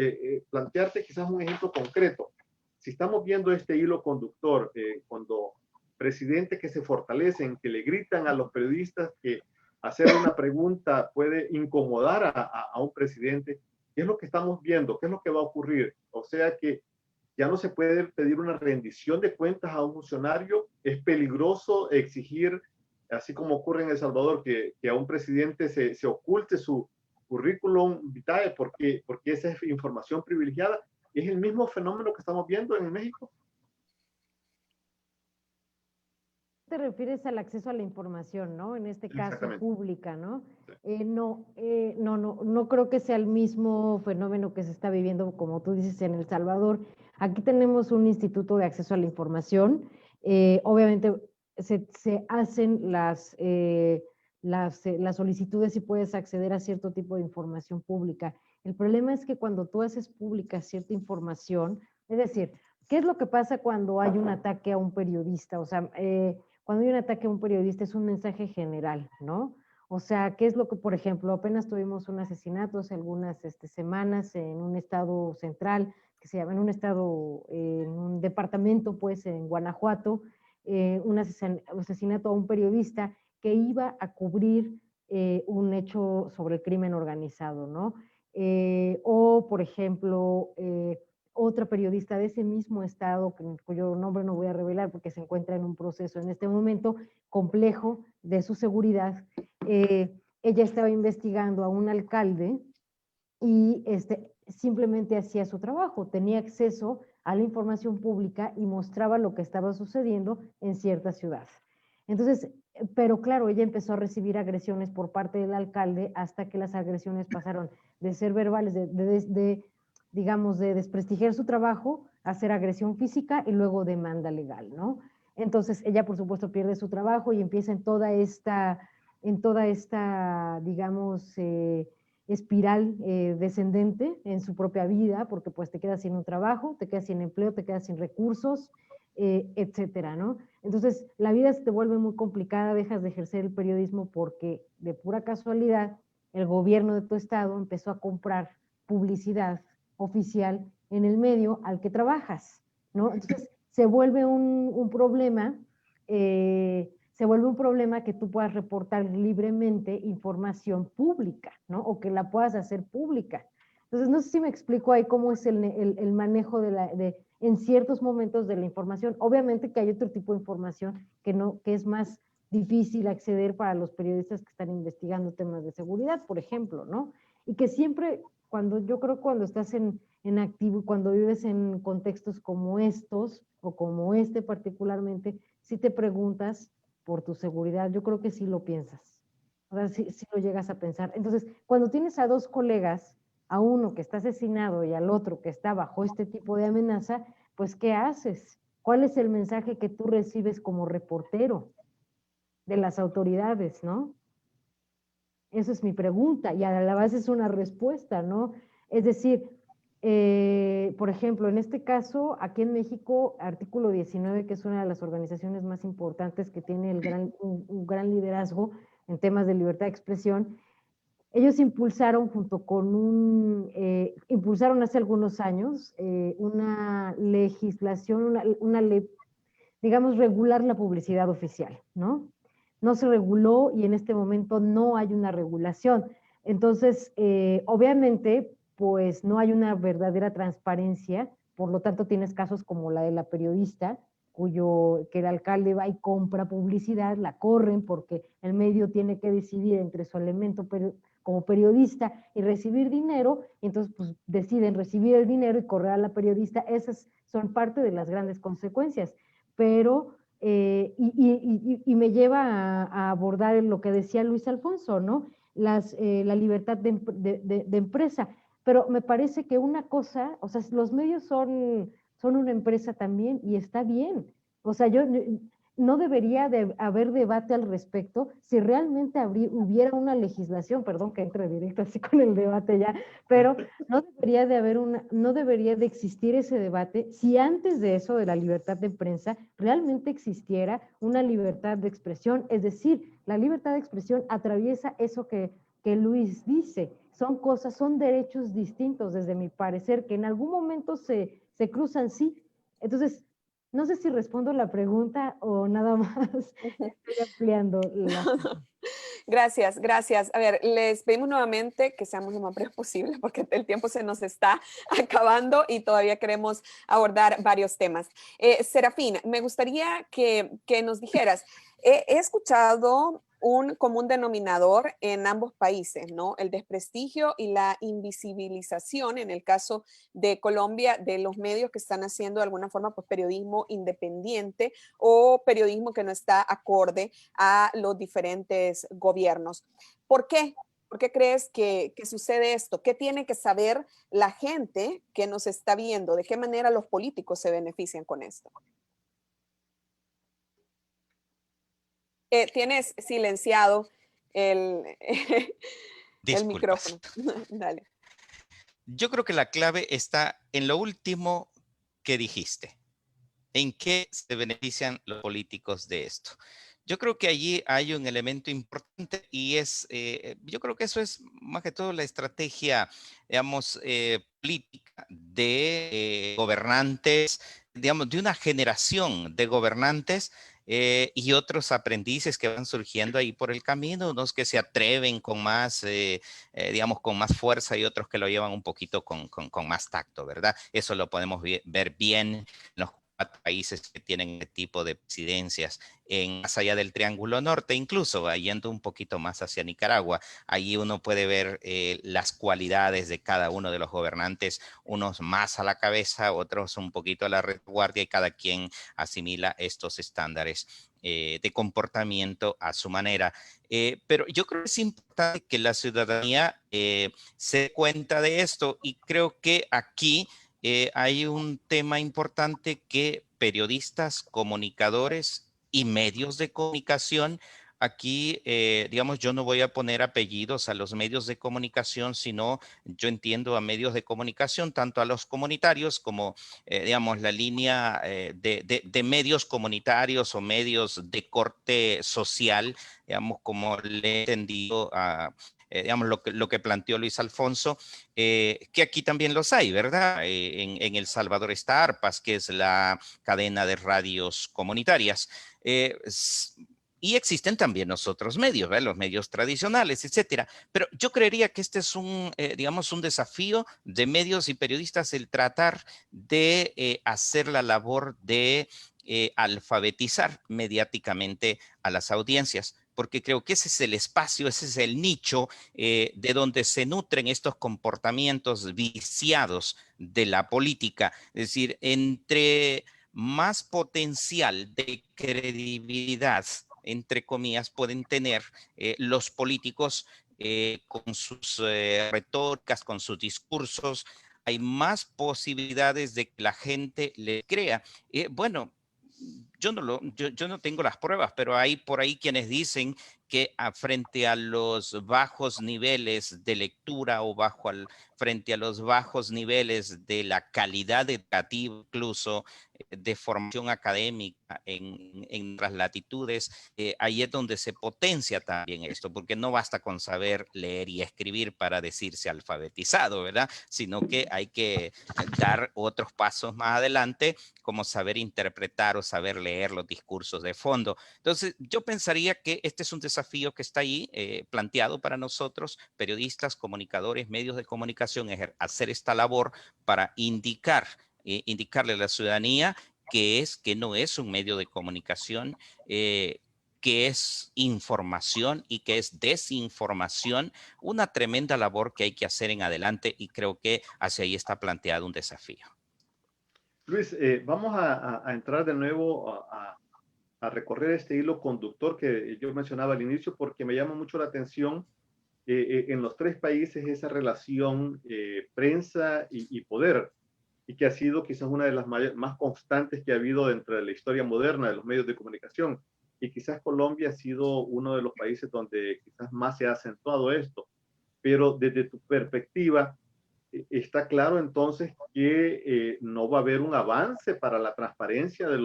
plantearte quizás un ejemplo concreto. Si estamos viendo este hilo conductor, cuando presidentes que se fortalecen, que le gritan a los periodistas que hacer una pregunta puede incomodar a un presidente, ¿qué es lo que estamos viendo? ¿Qué es lo que va a ocurrir? O sea que ya no se puede pedir una rendición de cuentas a un funcionario, es peligroso exigir, así como ocurre en El Salvador, que a un presidente se oculte su currículum vitae porque esa es información privilegiada. ¿Es el mismo fenómeno que estamos viendo en México? Te refieres al acceso a la información, ¿no? En este caso pública, ¿no? Sí. No creo que sea el mismo fenómeno que se está viviendo, como tú dices, en El Salvador. Aquí tenemos un instituto de acceso a la información. Obviamente se hacen las solicitudes y puedes acceder a cierto tipo de información pública. El problema es que cuando tú haces pública cierta información, es decir, ¿qué es lo que pasa cuando hay un ataque a un periodista? O sea, cuando hay un ataque a un periodista es un mensaje general, ¿no? O sea, ¿qué es lo que, por ejemplo, apenas tuvimos un asesinato hace algunas semanas en un estado central, que se llama, en un departamento, pues, en Guanajuato, un asesinato a un periodista que iba a cubrir un hecho sobre el crimen organizado, ¿no? O, por ejemplo, otra periodista de ese mismo estado, cuyo nombre no voy a revelar porque se encuentra en un proceso en este momento complejo de su seguridad. Ella estaba investigando a un alcalde y simplemente hacía su trabajo, tenía acceso a la información pública y mostraba lo que estaba sucediendo en cierta ciudad. Entonces, pero claro, ella empezó a recibir agresiones por parte del alcalde hasta que las agresiones pasaron de ser verbales, digamos, de desprestigiar su trabajo, a hacer agresión física y luego demanda legal, ¿no? Entonces ella, por supuesto, pierde su trabajo y empieza en toda esta en toda esta, digamos, espiral descendente en su propia vida, porque pues te quedas sin un trabajo, te quedas sin empleo, te quedas sin recursos, etcétera, ¿no? Entonces, la vida se te vuelve muy complicada, dejas de ejercer el periodismo porque de pura casualidad el gobierno de tu estado empezó a comprar publicidad oficial en el medio al que trabajas, ¿no? Entonces, se vuelve un problema, se vuelve un problema que tú puedas reportar libremente información pública, ¿no? O que la puedas hacer pública. Entonces, no sé si me explico ahí cómo es el manejo en ciertos momentos de la información. Obviamente que hay otro tipo de información que es más difícil acceder para los periodistas que están investigando temas de seguridad, por ejemplo, ¿no? Y que siempre, yo creo cuando estás en activo y cuando vives en contextos como estos, o como este particularmente, si te preguntas por tu seguridad, yo creo que sí lo piensas. O sea, sí lo llegas a pensar. Entonces, cuando tienes a dos colegas, a uno que está asesinado y al otro que está bajo este tipo de amenaza, pues ¿qué haces? ¿Cuál es el mensaje que tú recibes como reportero de las autoridades, no? Esa es mi pregunta y a la vez es una respuesta, ¿no? Es decir, por ejemplo, en este caso, aquí en México, Artículo 19, que es una de las organizaciones más importantes que tiene un gran liderazgo en temas de libertad de expresión, ellos impulsaron impulsaron hace algunos años una legislación, una ley, digamos, regular la publicidad oficial, ¿no? No se reguló y en este momento no hay una regulación. Entonces, obviamente, pues no hay una verdadera transparencia, por lo tanto tienes casos como la de la periodista, que el alcalde va y compra publicidad, la corren porque el medio tiene que decidir entre su elemento como periodista y recibir dinero, y entonces pues deciden recibir el dinero y correr a la periodista. Esas son parte de las grandes consecuencias, pero y me lleva a abordar lo que decía Luis Alfonso, ¿no? La libertad de empresa. Pero me parece que una cosa, o sea, los medios son una empresa también y está bien. O sea, no debería de haber debate al respecto si realmente hubiera una legislación, perdón que entre directo así con el debate ya, pero no debería de existir ese debate si antes de eso, de la libertad de prensa, realmente existiera una libertad de expresión. Es decir, la libertad de expresión atraviesa eso que Luis dice. Son derechos distintos desde mi parecer, que en algún momento se cruzan, sí. Entonces, no sé si respondo la pregunta o nada más estoy ampliando la... Gracias, gracias. A ver, les pedimos nuevamente que seamos lo más breves posible porque el tiempo se nos está acabando y todavía queremos abordar varios temas. Serafín, me gustaría que nos dijeras, he escuchado un común denominador en ambos países, ¿no? El desprestigio y la invisibilización, en el caso de Colombia, de los medios que están haciendo de alguna forma pues, periodismo independiente o periodismo que no está acorde a los diferentes gobiernos. ¿Por qué? ¿Por qué crees que sucede esto? ¿Qué tiene que saber la gente que nos está viendo? ¿De qué manera los políticos se benefician con esto? Tienes silenciado el Disculpas. micrófono. Dale. Yo creo que la clave está en lo último que dijiste. ¿En qué se benefician los políticos de esto? Yo creo que allí hay un elemento importante y yo creo que eso es más que todo la estrategia, digamos, política de gobernantes, digamos, de una generación de gobernantes y otros aprendices que van surgiendo ahí por el camino, unos que se atreven con más, digamos, con más fuerza y otros que lo llevan un poquito con más tacto, ¿verdad? Eso lo podemos ver bien en los países que tienen este tipo de presidencias más allá del Triángulo Norte, incluso yendo un poquito más hacia Nicaragua. Allí uno puede ver las cualidades de cada uno de los gobernantes, unos más a la cabeza, otros un poquito a la retaguardia y cada quien asimila estos estándares de comportamiento a su manera. Pero yo creo que es importante que la ciudadanía se dé cuenta de esto y creo que aquí hay un tema importante que periodistas, comunicadores y medios de comunicación Aquí, digamos, yo no voy a poner apellidos a los medios de comunicación, sino yo entiendo a medios de comunicación, tanto a los comunitarios como, digamos, la línea de medios comunitarios o medios de corte social, digamos, como le he entendido a... digamos, lo que planteó Luis Alfonso, que aquí también los hay, ¿verdad? En El Salvador está ARPAS, que es la cadena de radios comunitarias. Y existen también los otros medios, ¿verdad? Los medios tradicionales, etcétera. Pero yo creería que este es digamos, un desafío de medios y periodistas, el tratar de hacer la labor de alfabetizar mediáticamente a las audiencias, porque creo que ese es el espacio, ese es el nicho de donde se nutren estos comportamientos viciados de la política. Es decir, entre más potencial de credibilidad, entre comillas, pueden tener los políticos con sus retóricas, con sus discursos, hay más posibilidades de que la gente le crea. Bueno, yo no tengo las pruebas, pero hay por ahí quienes dicen que frente a los bajos niveles de lectura o frente a los bajos niveles de la calidad educativa, incluso de formación académica en otras latitudes, ahí es donde se potencia también esto, porque no basta con saber leer y escribir para decirse alfabetizado, ¿verdad? Sino que hay que dar otros pasos más adelante, como saber interpretar o saber leer los discursos de fondo. Entonces, yo pensaría que este es un desafío que está ahí planteado para nosotros, periodistas, comunicadores, medios de comunicación, hacer esta labor para indicarle a la ciudadanía que no es un medio de comunicación, que es información y que es desinformación, una tremenda labor que hay que hacer en adelante, y creo que hacia ahí está planteado un desafío. Luis, vamos a entrar de nuevo a recorrer este hilo conductor que yo mencionaba al inicio, porque me llama mucho la atención en los tres países esa relación prensa y poder, y que ha sido quizás una de las más constantes que ha habido dentro de la historia moderna de los medios de comunicación. Y quizás Colombia ha sido uno de los países donde quizás más se ha acentuado esto. Pero desde tu perspectiva, está claro entonces que no va a haber un avance para la transparencia de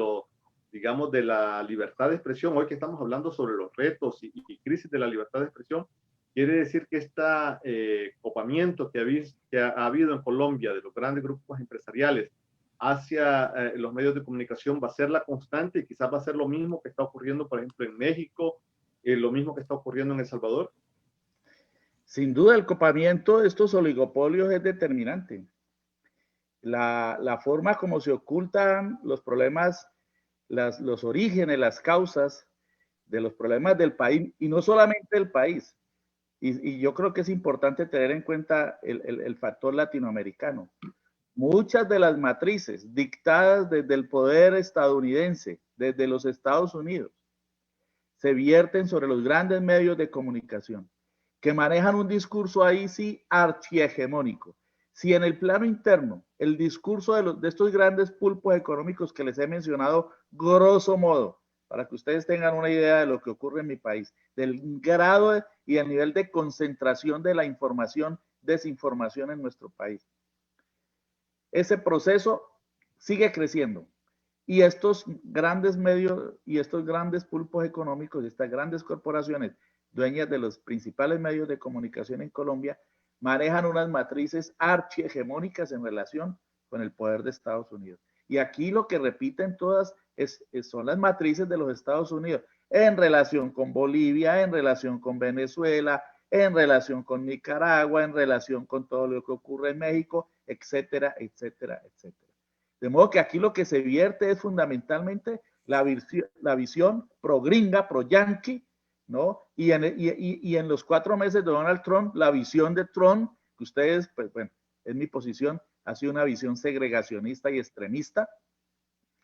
digamos, de la libertad de expresión. Hoy que estamos hablando sobre los retos y crisis de la libertad de expresión, quiere decir que este copamiento que ha habido en Colombia de los grandes grupos empresariales hacia los medios de comunicación va a ser la constante, y quizás va a ser lo mismo que está ocurriendo, por ejemplo, en México, lo mismo que está ocurriendo en El Salvador. Sin duda, el copamiento de estos oligopolios es determinante. La forma como se ocultan los problemas, los orígenes, las causas de los problemas del país, y no solamente del país. Y yo creo que es importante tener en cuenta el factor latinoamericano. Muchas de las matrices dictadas desde el poder estadounidense, desde los Estados Unidos, se vierten sobre los grandes medios de comunicación, que manejan un discurso ahí sí archiegemónico. Si en el plano interno el discurso de estos grandes pulpos económicos que les he mencionado, grosso modo, para que ustedes tengan una idea de lo que ocurre en mi país, del grado y el nivel de concentración de la información, desinformación en nuestro país. Ese proceso sigue creciendo, y estos grandes medios y estos grandes pulpos económicos, estas grandes corporaciones dueñas de los principales medios de comunicación en Colombia, manejan unas matrices archiegemónicas en relación con el poder de Estados Unidos. Y aquí lo que repiten todas son las matrices de los Estados Unidos en relación con Bolivia, en relación con Venezuela, en relación con Nicaragua, en relación con todo lo que ocurre en México, etcétera, etcétera, etcétera. De modo que aquí lo que se vierte es fundamentalmente la visión pro-gringa, pro-yankee, ¿no? Y en los 4 meses de Donald Trump, la visión de Trump, que ustedes, pues bueno, en mi posición, ha sido una visión segregacionista y extremista,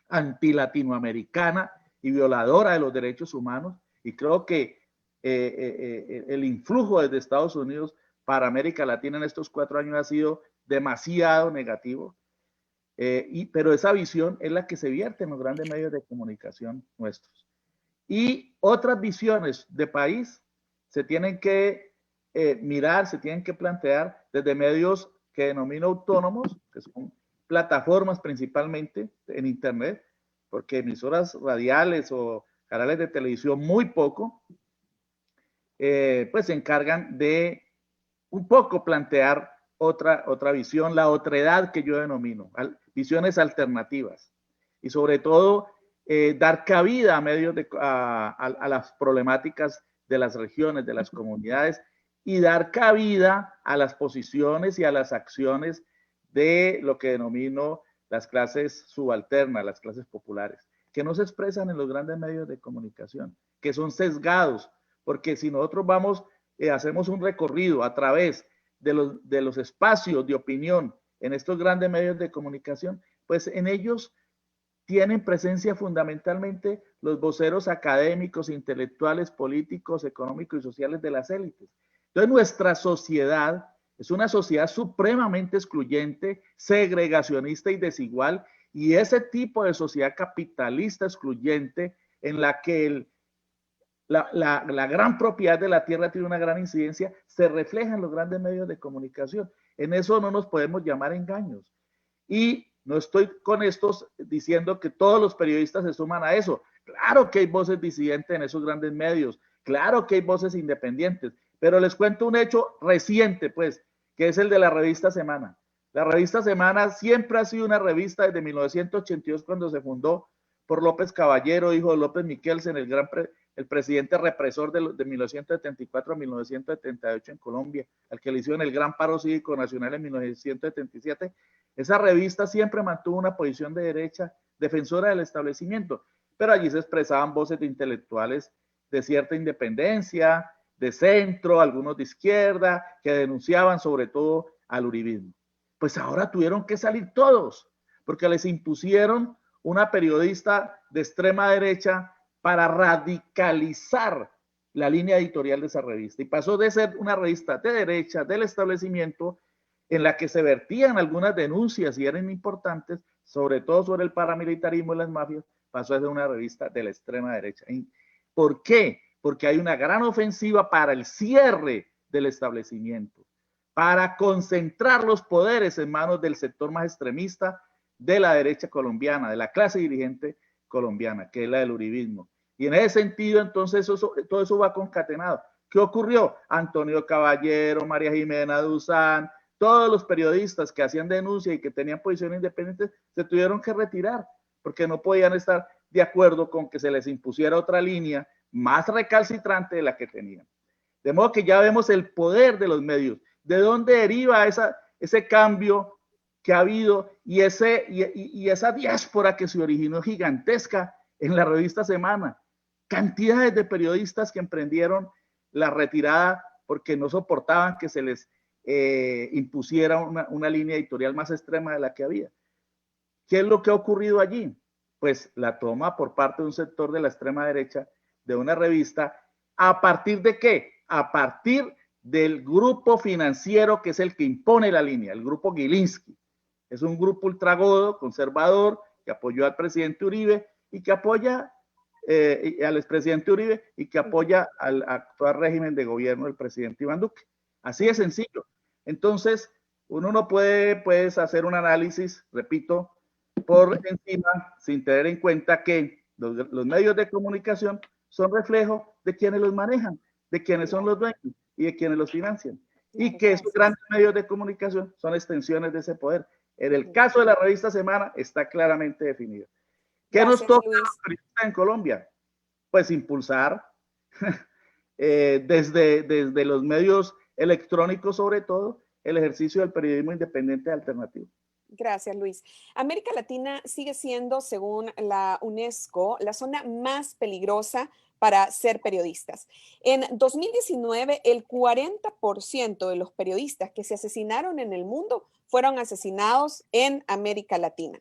antilatinoamericana y violadora de los derechos humanos. Y creo que el influjo desde Estados Unidos para América Latina en estos 4 años ha sido demasiado negativo. Pero esa visión es la que se vierte en los grandes medios de comunicación nuestros. y otras visiones de país se tienen que mirar, se tienen que plantear desde medios que denomino autónomos, que son plataformas principalmente en internet, porque emisoras radiales o canales de televisión muy poco, pues se encargan de un poco plantear otra visión, la otredad que yo denomino, visiones alternativas y sobre todo dar cabida a medios a las problemáticas de las regiones, de las comunidades y dar cabida a las posiciones y a las acciones de lo que denomino las clases subalternas, las clases populares, que no se expresan en los grandes medios de comunicación, que son sesgados, porque si nosotros vamos, hacemos un recorrido a través de los espacios de opinión en estos grandes medios de comunicación, pues en ellos tienen presencia fundamentalmente los voceros académicos, intelectuales, políticos, económicos y sociales de las élites. Entonces nuestra sociedad es una sociedad supremamente excluyente, segregacionista y desigual, y ese tipo de sociedad capitalista excluyente en la que la gran propiedad de la tierra tiene una gran incidencia, se refleja en los grandes medios de comunicación. En eso no nos podemos llamar engaños. Y no estoy con estos diciendo que todos los periodistas se suman a eso. Claro que hay voces disidentes en esos grandes medios, claro que hay voces independientes, pero les cuento un hecho reciente, pues, que es el de la revista Semana. La revista Semana siempre ha sido una revista desde 1982, cuando se fundó por López Caballero, hijo de López Miquelsen, el presidente represor de 1974 a 1978 en Colombia, al que le hicieron el gran paro cívico nacional en 1977. Esa revista siempre mantuvo una posición de derecha, defensora del establecimiento, pero allí se expresaban voces de intelectuales de cierta independencia, de centro, algunos de izquierda, que denunciaban sobre todo al uribismo. Pues ahora tuvieron que salir todos, porque les impusieron una periodista de extrema derecha para radicalizar la línea editorial de esa revista. Y pasó de ser una revista de derecha, del establecimiento, en la que se vertían algunas denuncias y eran importantes, sobre todo sobre el paramilitarismo y las mafias, pasó a ser una revista de la extrema derecha. ¿Por qué? Porque hay una gran ofensiva para el cierre del establecimiento, para concentrar los poderes en manos del sector más extremista de la derecha colombiana, de la clase dirigente colombiana, que es la del uribismo. Y en ese sentido, entonces, todo eso va concatenado. ¿Qué ocurrió? Antonio Caballero, María Jimena Duzán, todos los periodistas que hacían denuncia y que tenían posiciones independientes se tuvieron que retirar porque no podían estar de acuerdo con que se les impusiera otra línea más recalcitrante de la que tenían. De modo que ya vemos el poder de los medios, de dónde deriva ese cambio que ha habido y esa diáspora que se originó gigantesca en la revista Semana. Cantidades de periodistas que emprendieron la retirada porque no soportaban que se les impusiera una línea editorial más extrema de la que había. ¿Qué es lo que ha ocurrido allí? Pues la toma por parte de un sector de la extrema derecha de una revista. ¿A partir de qué? A partir del grupo financiero que es el que impone la línea, el grupo Gilinski. Es un grupo ultragodo, conservador, que apoyó al presidente Uribe y que apoya al expresidente Uribe y que apoya al actual régimen de gobierno del presidente Iván Duque. Así de sencillo. Entonces, uno no puede hacer un análisis, repito, por encima, sin tener en cuenta que los medios de comunicación son reflejo de quienes los manejan, de quienes son los dueños y de quienes los financian. Y que esos grandes medios de comunicación son extensiones de ese poder. En el caso de la revista Semana está claramente definido. ¿Qué nos toca a los periodistas en Colombia? Pues impulsar desde los medios electrónicos, sobre todo, el ejercicio del periodismo independiente alternativo. Gracias, Luis. América Latina sigue siendo, según la UNESCO, la zona más peligrosa para ser periodistas. En 2019, el 40% de los periodistas que se asesinaron en el mundo fueron asesinados en América Latina.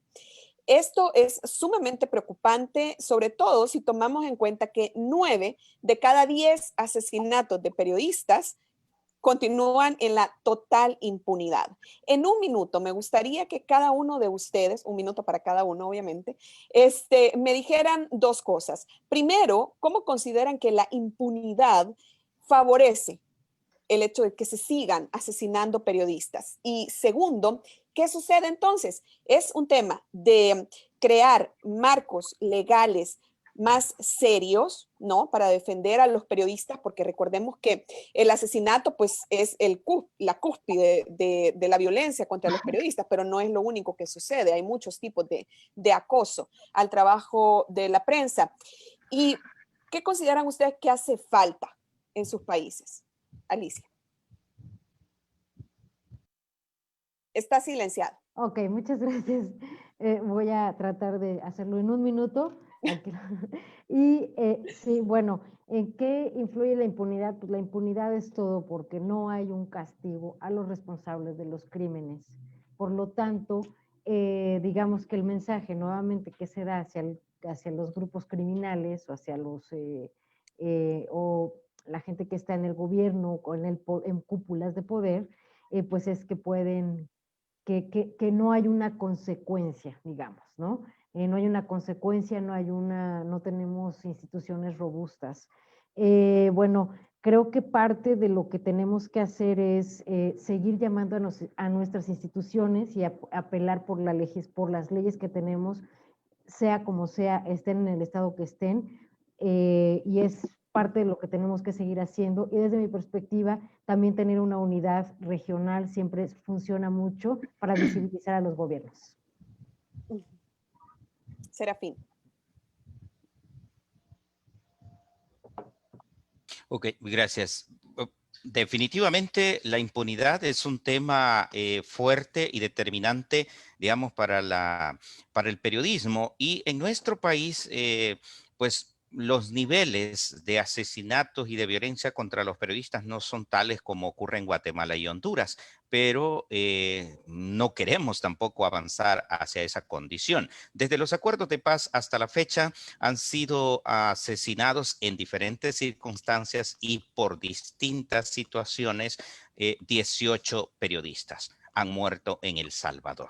Esto es sumamente preocupante, sobre todo si tomamos en cuenta que 9 de cada 10 asesinatos de periodistas continúan en la total impunidad. En un minuto, me gustaría que cada uno de ustedes, un minuto para cada uno, obviamente, me dijeran dos cosas. Primero, ¿cómo consideran que la impunidad favorece el hecho de que se sigan asesinando periodistas? Y segundo, ¿qué sucede entonces? Es un tema de crear marcos legales más serios, ¿no? Para defender a los periodistas, porque recordemos que el asesinato, pues, es la cúspide de la violencia contra los periodistas, pero no es lo único que sucede. Hay muchos tipos de acoso al trabajo de la prensa. ¿Y qué consideran ustedes que hace falta en sus países? Alicia. Está silenciado. Ok, muchas gracias. Voy a tratar de hacerlo en un minuto. Y sí, bueno, ¿en qué influye la impunidad? Pues la impunidad es todo porque no hay un castigo a los responsables de los crímenes. Por lo tanto, digamos que el mensaje nuevamente que se da hacia los grupos criminales o hacia los, o la gente que está en el gobierno o en cúpulas de poder, pues es que pueden, que no hay una consecuencia, digamos, ¿no? No hay una consecuencia, no tenemos instituciones robustas. Bueno, creo que parte de lo que tenemos que hacer es seguir llamando a nuestras instituciones y apelar por las leyes que tenemos, sea como sea, estén en el estado que estén, y es parte de lo que tenemos que seguir haciendo. Y desde mi perspectiva, también tener una unidad regional siempre funciona mucho para visibilizar a los gobiernos. Serafín. Ok, gracias. Definitivamente la impunidad es un tema fuerte y determinante, digamos, para el periodismo. Y en nuestro país, pues los niveles de asesinatos y de violencia contra los periodistas no son tales como ocurre en Guatemala y Honduras, pero no queremos tampoco avanzar hacia esa condición. Desde los acuerdos de paz hasta la fecha han sido asesinados en diferentes circunstancias y por distintas situaciones 18 periodistas han muerto en El Salvador.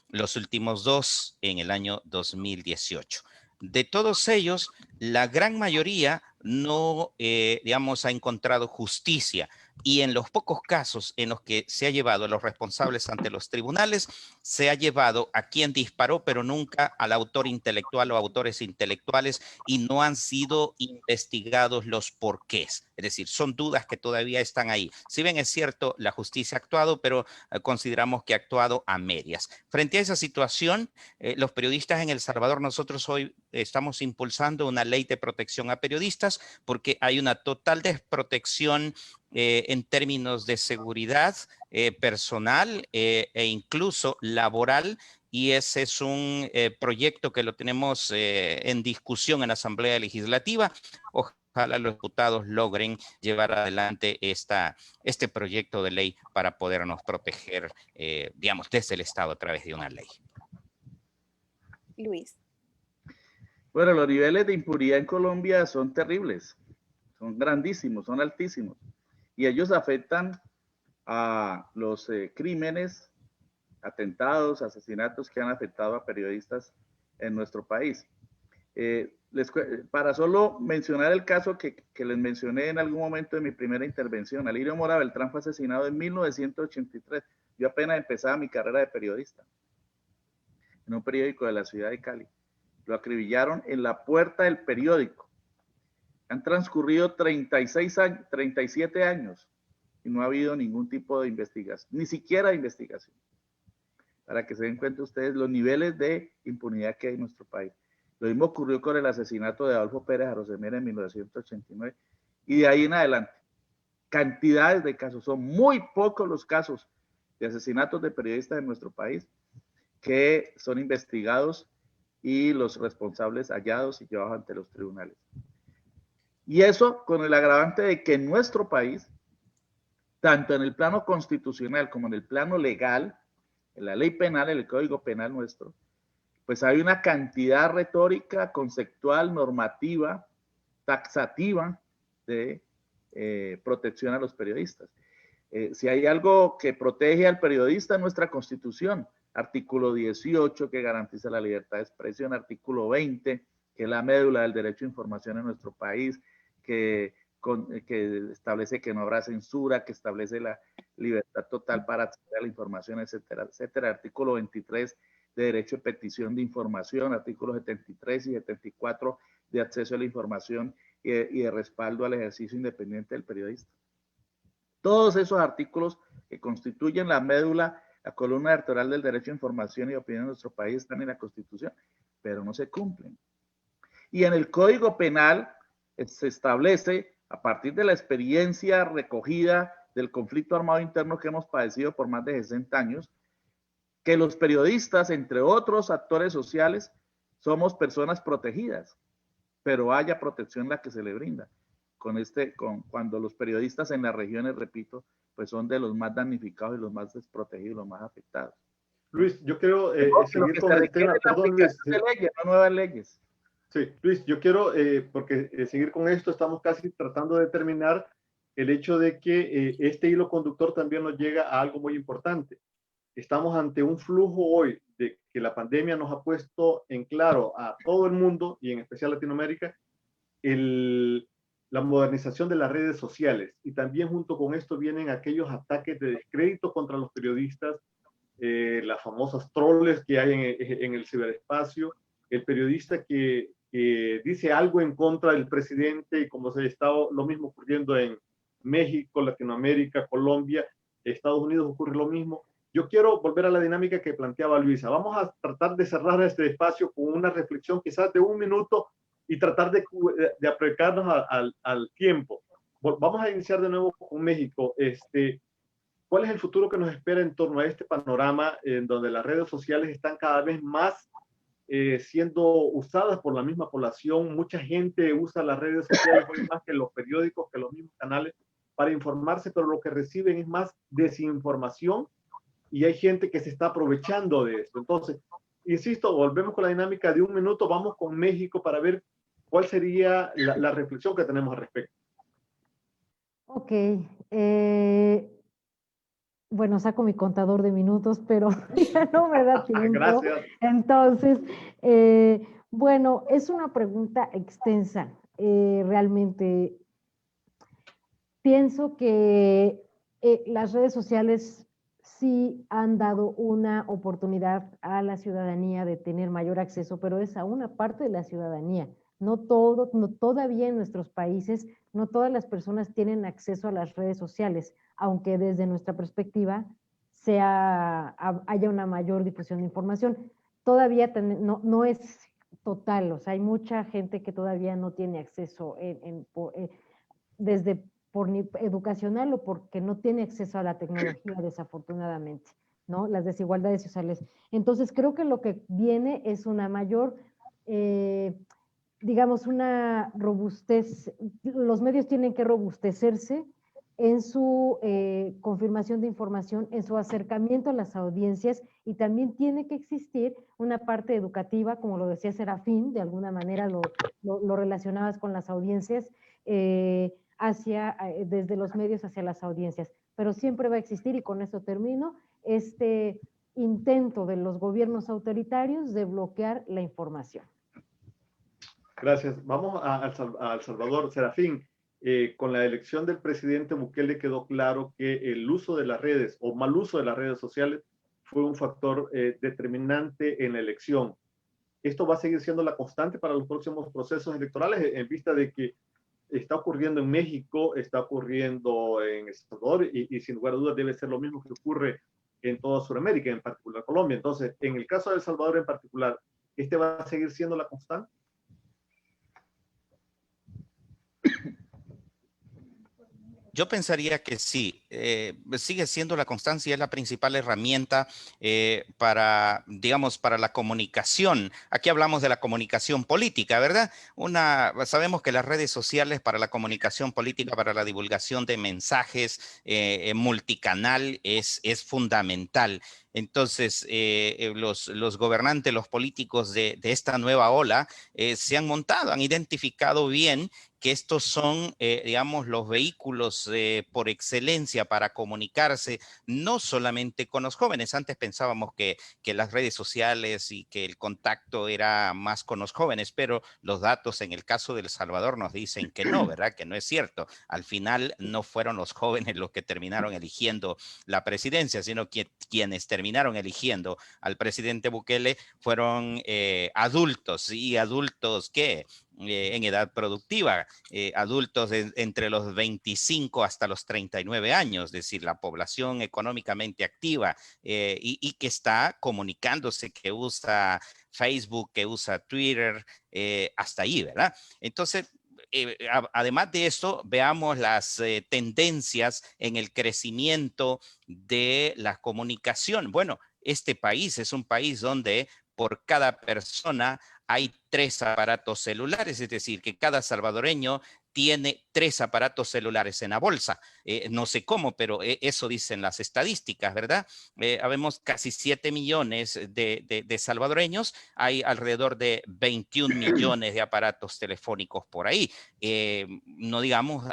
Los últimos 2 en el año 2018. De todos ellos, la gran mayoría no, digamos, ha encontrado justicia, y en los pocos casos en los que se ha llevado a los responsables ante los tribunales, se ha llevado a quien disparó, pero nunca al autor intelectual o autores intelectuales, y no han sido investigados los porqués. Es decir, son dudas que todavía están ahí. Si bien es cierto, la justicia ha actuado, pero consideramos que ha actuado a medias. Frente a esa situación, los periodistas en El Salvador, nosotros hoy estamos impulsando una ley de protección a periodistas porque hay una total desprotección en términos de seguridad personal e incluso laboral, y ese es un proyecto que lo tenemos en discusión en la Asamblea Legislativa. Ojalá los diputados logren llevar adelante este proyecto de ley para podernos proteger, digamos, desde el Estado a través de una ley. Luis. Bueno, los niveles de impunidad en Colombia son terribles, son grandísimos, son altísimos, y ellos afectan a los crímenes, atentados, asesinatos que han afectado a periodistas en nuestro país. Para solo mencionar el caso que les mencioné en algún momento de mi primera intervención, Alirio Mora Beltrán fue asesinado en 1983. Yo apenas empezaba mi carrera de periodista en un periódico de la ciudad de Cali. Lo acribillaron en la puerta del periódico. Han transcurrido 37 años y no ha habido ningún tipo de investigación, ni siquiera de investigación. Para que se den cuenta ustedes los niveles de impunidad que hay en nuestro país. Lo mismo ocurrió con el asesinato de Adolfo Pérez Arosemena en 1989 y de ahí en adelante. Cantidades de casos, son muy pocos los casos de asesinatos de periodistas en nuestro país que son investigados y los responsables hallados y llevados ante los tribunales. Y eso con el agravante de que en nuestro país, tanto en el plano constitucional como en el plano legal, en la ley penal, en el Código Penal nuestro, pues hay una cantidad retórica, conceptual, normativa, taxativa de protección a los periodistas. Si hay algo que protege al periodista, es nuestra Constitución. Artículo 18, que garantiza la libertad de expresión. Artículo 20, que es la médula del derecho a información en nuestro país, que establece que no habrá censura, que establece la libertad total para acceder a la información, etcétera, etcétera. Artículo 23 de derecho de petición de información, artículos 73 y 74 de acceso a la información y de respaldo al ejercicio independiente del periodista. Todos esos artículos que constituyen la médula, la columna vertebral del derecho a información y opinión en nuestro país están en la Constitución, pero no se cumplen. Y en el Código Penal se establece, a partir de la experiencia recogida del conflicto armado interno que hemos padecido por más de 60 años, que los periodistas, entre otros actores sociales, somos personas protegidas, pero haya protección la que se le brinda. Cuando los periodistas en las regiones, repito, pues son de los más damnificados y los más desprotegidos, los más afectados. Luis, yo quiero seguir con el tema. Perdón, Luis. De leyes, no nuevas leyes. Sí, Luis, yo quiero, porque seguir con esto, estamos casi tratando de terminar el hecho de que este hilo conductor también nos llega a algo muy importante. Estamos ante un flujo hoy de que la pandemia nos ha puesto en claro a todo el mundo y en especial Latinoamérica la modernización de las redes sociales, y también junto con esto vienen aquellos ataques de descrédito contra los periodistas, las famosas troles que hay en el ciberespacio, el periodista que dice algo en contra del presidente, y como se ha estado lo mismo ocurriendo en México, Latinoamérica, Colombia, Estados Unidos ocurre lo mismo. Yo quiero volver a la dinámica que planteaba Luisa. Vamos a tratar de cerrar este espacio con una reflexión quizás de 1 minuto y tratar de aplicarnos al tiempo. Vamos a iniciar de nuevo con México. ¿Cuál es el futuro que nos espera en torno a este panorama en donde las redes sociales están cada vez más siendo usadas por la misma población? Mucha gente usa las redes sociales hoy más que los periódicos, que los mismos canales para informarse, pero lo que reciben es más desinformación, y hay gente que se está aprovechando de esto. Entonces, insisto, volvemos con la dinámica de 1 minuto, vamos con México para ver cuál sería la reflexión que tenemos al respecto. Ok, bueno, saco mi contador de minutos, pero ya no me da tiempo. Gracias. Entonces, bueno, es una pregunta extensa. Realmente pienso que las redes sociales sí han dado una oportunidad a la ciudadanía de tener mayor acceso, pero es a una parte de la ciudadanía. No todavía en nuestros países, no todas las personas tienen acceso a las redes sociales, aunque desde nuestra perspectiva haya una mayor difusión de información. Todavía no es total, o sea, hay mucha gente que todavía no tiene acceso desde por educacional o porque no tiene acceso a la tecnología, desafortunadamente, ¿no? Las desigualdades sociales. Entonces, creo que lo que viene es una mayor, digamos, una robustez. Los medios tienen que robustecerse en su confirmación de información, en su acercamiento a las audiencias, y también tiene que existir una parte educativa, como lo decía Serafín, de alguna manera lo relacionabas con las audiencias, desde los medios hacia las audiencias, pero siempre va a existir, y con esto termino, este intento de los gobiernos autoritarios de bloquear la información. Gracias. Vamos a El Salvador. Serafín, con la elección del presidente Bukele quedó claro que el uso de las redes o mal uso de las redes sociales fue un factor determinante en la elección. ¿Esto va a seguir siendo la constante para los próximos procesos electorales en vista de que está ocurriendo en México, está ocurriendo en El Salvador y sin lugar a dudas debe ser lo mismo que ocurre en toda Sudamérica, en particular Colombia? Entonces, en el caso de El Salvador en particular, ¿este va a seguir siendo la constante? Yo pensaría que sí, sigue siendo la constancia, es la principal herramienta para, digamos, para la comunicación. Aquí hablamos de la comunicación política, ¿verdad? Sabemos que las redes sociales para la comunicación política, para la divulgación de mensajes multicanal es fundamental. Entonces, los gobernantes, los políticos de esta nueva ola se han montado, han identificado bien que estos son, digamos, los vehículos por excelencia para comunicarse, no solamente con los jóvenes. Antes pensábamos que las redes sociales y que el contacto era más con los jóvenes, pero los datos en el caso de El Salvador nos dicen que no, ¿verdad? Que no es cierto. Al final no fueron los jóvenes los que terminaron eligiendo la presidencia, sino que quienes terminaron eligiendo al presidente Bukele fueron adultos, y adultos que en edad productiva, adultos entre los 25 hasta los 39 años, es decir, la población económicamente activa y que está comunicándose, que usa Facebook, que usa Twitter, hasta ahí, ¿verdad? Entonces, además de esto, veamos las tendencias en el crecimiento de la comunicación. Bueno, este país es un país donde por cada persona hay 3 aparatos celulares, es decir, que cada salvadoreño tiene 3 aparatos celulares en la bolsa. No sé cómo, pero eso dicen las estadísticas, ¿verdad? Habemos casi 7 millones de salvadoreños, hay alrededor de 21 millones de aparatos telefónicos por ahí. No digamos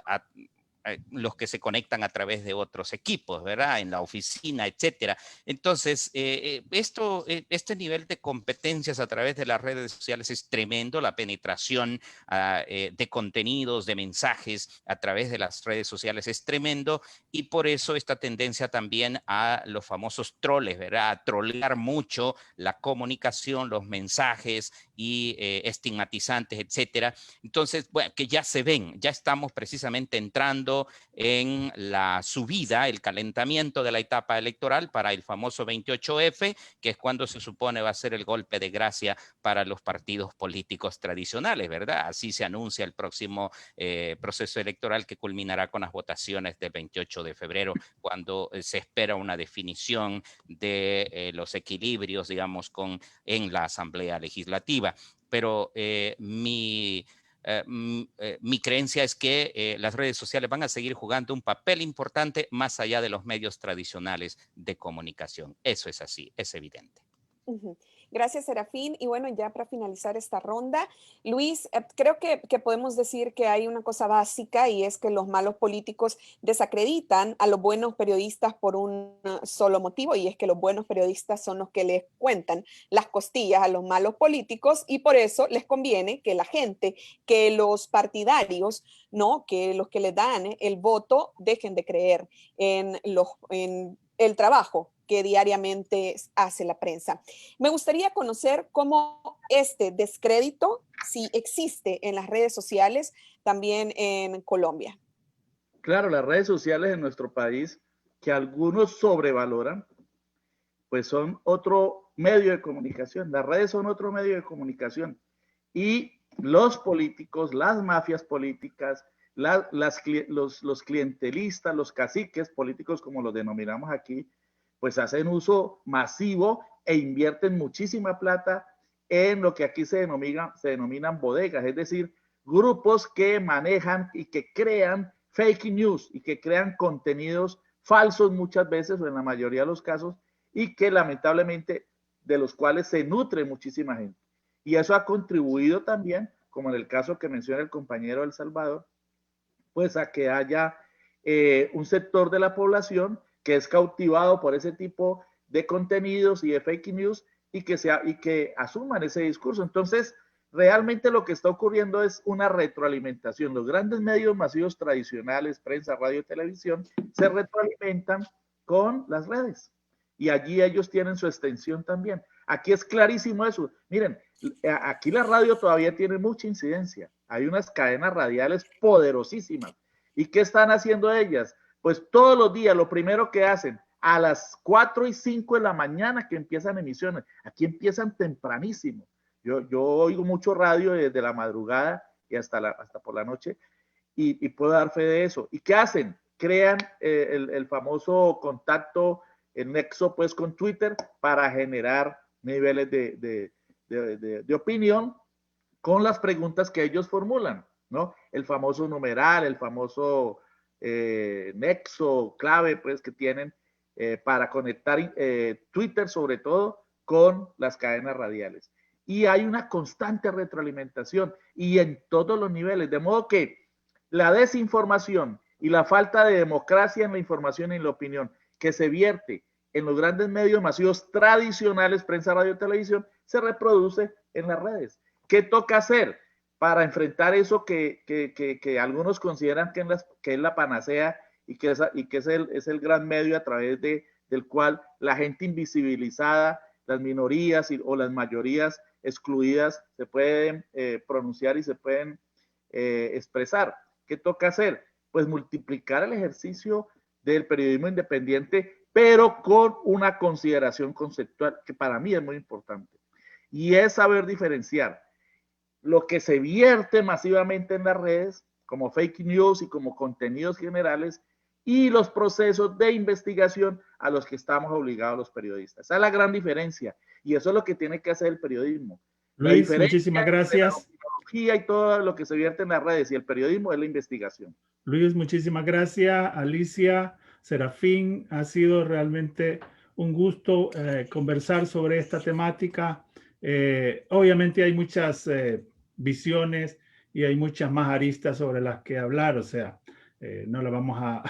los que se conectan a través de otros equipos, ¿verdad? En la oficina, etcétera. Entonces, este nivel de competencias a través de las redes sociales es tremendo, la penetración de contenidos, de mensajes a través de las redes sociales es tremendo, y por eso esta tendencia también a los famosos troles, ¿verdad? A trolear mucho la comunicación, los mensajes y estigmatizantes, etcétera. Entonces, bueno, que ya se ven, ya estamos precisamente entrando en la subida, el calentamiento de la etapa electoral para el famoso 28F, que es cuando se supone va a ser el golpe de gracia para los partidos políticos tradicionales, ¿verdad? Así se anuncia el próximo proceso electoral, que culminará con las votaciones del 28 de febrero, cuando se espera una definición de los equilibrios, digamos, en la Asamblea Legislativa. Pero mi creencia es que las redes sociales van a seguir jugando un papel importante más allá de los medios tradicionales de comunicación. Eso es así, es evidente. Gracias, Serafín. Y bueno, ya para finalizar esta ronda, Luis, creo que podemos decir que hay una cosa básica, y es que los malos políticos desacreditan a los buenos periodistas por un solo motivo, y es que los buenos periodistas son los que les cuentan las costillas a los malos políticos, y por eso les conviene que la gente, que los partidarios, ¿no? Que los que les dan el voto dejen de creer en el trabajo que diariamente hace la prensa. Me gustaría conocer cómo este descrédito, si existe en las redes sociales, también en Colombia. Claro, las redes sociales en nuestro país, que algunos sobrevaloran, pues son otro medio de comunicación. Las redes son otro medio de comunicación. Y los políticos, las mafias políticas, los clientelistas, los caciques políticos, como los denominamos aquí, pues hacen uso masivo e invierten muchísima plata en lo que aquí se denominan bodegas, es decir, grupos que manejan y que crean fake news y que crean contenidos falsos muchas veces, o en la mayoría de los casos, y que lamentablemente de los cuales se nutre muchísima gente. Y eso ha contribuido también, como en el caso que menciona el compañero El Salvador, pues a que haya un sector de la población que es cautivado por ese tipo de contenidos y de fake news, y que asuman ese discurso. Entonces, realmente lo que está ocurriendo es una retroalimentación. Los grandes medios masivos tradicionales, prensa, radio, televisión, se retroalimentan con las redes, y allí ellos tienen su extensión también. Aquí es clarísimo eso. Miren, aquí la radio todavía tiene mucha incidencia. Hay unas cadenas radiales poderosísimas. ¿Y qué están haciendo ellas? Pues todos los días lo primero que hacen, a las 4 y 5 de la mañana que empiezan emisiones, aquí empiezan tempranísimo. Yo oigo mucho radio desde la madrugada y hasta por la noche, y puedo dar fe de eso. ¿Y qué hacen? Crean el famoso contacto, el nexo pues con Twitter, para generar niveles de opinión con las preguntas que ellos formulan, ¿no? El famoso numeral, el famoso nexo, clave, pues, que tienen para conectar Twitter, sobre todo, con las cadenas radiales. y hay una constante retroalimentación y en todos los niveles, de modo que la desinformación y la falta de democracia en la información y en la opinión que se vierte en los grandes medios masivos tradicionales, prensa, radio, televisión, se reproduce en las redes. ¿Qué toca hacer para enfrentar eso que algunos consideran que es la panacea y que es el gran medio a través del cual la gente invisibilizada, las minorías o las mayorías excluidas se pueden pronunciar y se pueden expresar? ¿Qué toca hacer? Pues multiplicar el ejercicio del periodismo independiente, pero con una consideración conceptual que para mí es muy importante. Y es saber diferenciar lo que se vierte masivamente en las redes, como fake news y como contenidos generales, y los procesos de investigación a los que estamos obligados los periodistas. Esa es la gran diferencia, y eso es lo que tiene que hacer el periodismo. Luis, muchísimas gracias. Y todo lo que se vierte en las redes y el periodismo es la investigación. Luis, muchísimas gracias. Alicia, Serafín, ha sido realmente un gusto conversar sobre esta temática. Obviamente hay muchas visiones y hay muchas más aristas sobre las que hablar, o sea, no lo vamos a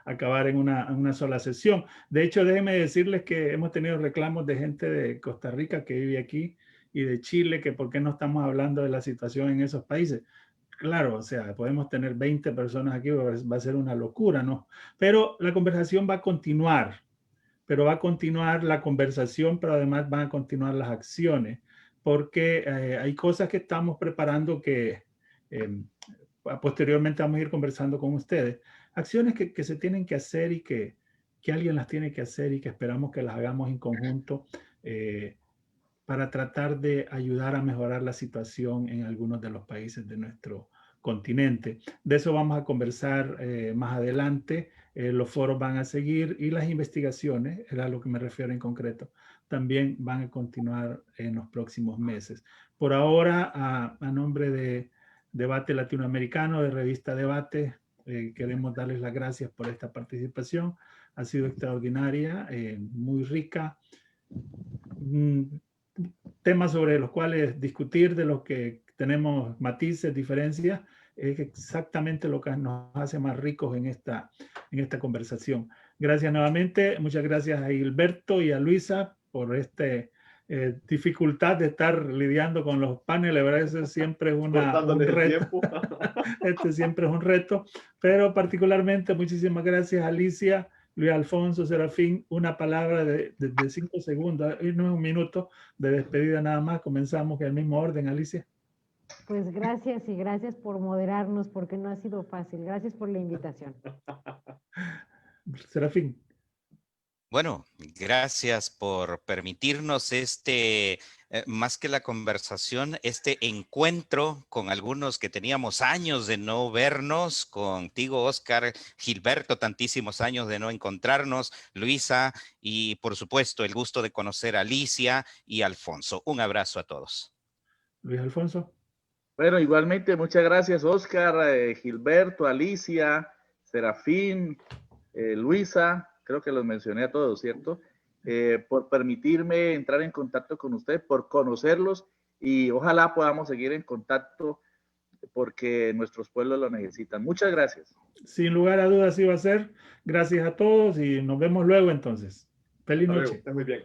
acabar en una sola sesión. De hecho, déjenme decirles que hemos tenido reclamos de gente de Costa Rica que vive aquí y de Chile, que por qué no estamos hablando de la situación en esos países. Claro, o sea, podemos tener 20 personas aquí, va a ser una locura, ¿no? Pero la conversación va a continuar, pero va a continuar la conversación, pero además van a continuar las acciones, porque hay cosas que estamos preparando que posteriormente vamos a ir conversando con ustedes. Acciones que se tienen que hacer y que alguien las tiene que hacer y que esperamos que las hagamos en conjunto para tratar de ayudar a mejorar la situación en algunos de los países de nuestro continente. De eso vamos a conversar más adelante. Los foros van a seguir y las investigaciones, era a lo que me refiero en concreto, también van a continuar en los próximos meses. Por ahora, a nombre de Debate Latinoamericano, de Revista Debate, queremos darles las gracias por esta participación. Ha sido extraordinaria, muy rica. Temas sobre los cuales discutir, de los que tenemos matices, diferencias, es exactamente lo que nos hace más ricos en esta conversación. Gracias nuevamente, muchas gracias a Gilberto y a Luisa por esta dificultad de estar lidiando con los paneles, ¿verdad? Eso siempre es un reto. Este siempre es un reto, pero particularmente muchísimas gracias a Alicia, Luis Alfonso, Serafín, una palabra de 5 segundos, no es un minuto de despedida nada más. Comenzamos en el mismo orden, Alicia. Pues gracias y gracias por moderarnos porque no ha sido fácil. Gracias por la invitación. Serafín. Bueno, gracias por permitirnos más que la conversación, este encuentro con algunos que teníamos años de no vernos, contigo, Oscar, Gilberto, tantísimos años de no encontrarnos, Luisa, y por supuesto el gusto de conocer a Alicia y Alfonso. Un abrazo a todos. Luis Alfonso. Bueno, igualmente muchas gracias, Oscar, Gilberto, Alicia, Serafín, Luisa. Creo que los mencioné a todos, ¿cierto? Por permitirme entrar en contacto con ustedes, por conocerlos y ojalá podamos seguir en contacto porque nuestros pueblos lo necesitan. Muchas gracias. Sin lugar a dudas, sí va a ser. Gracias a todos y nos vemos luego entonces. Feliz noche. Está muy bien.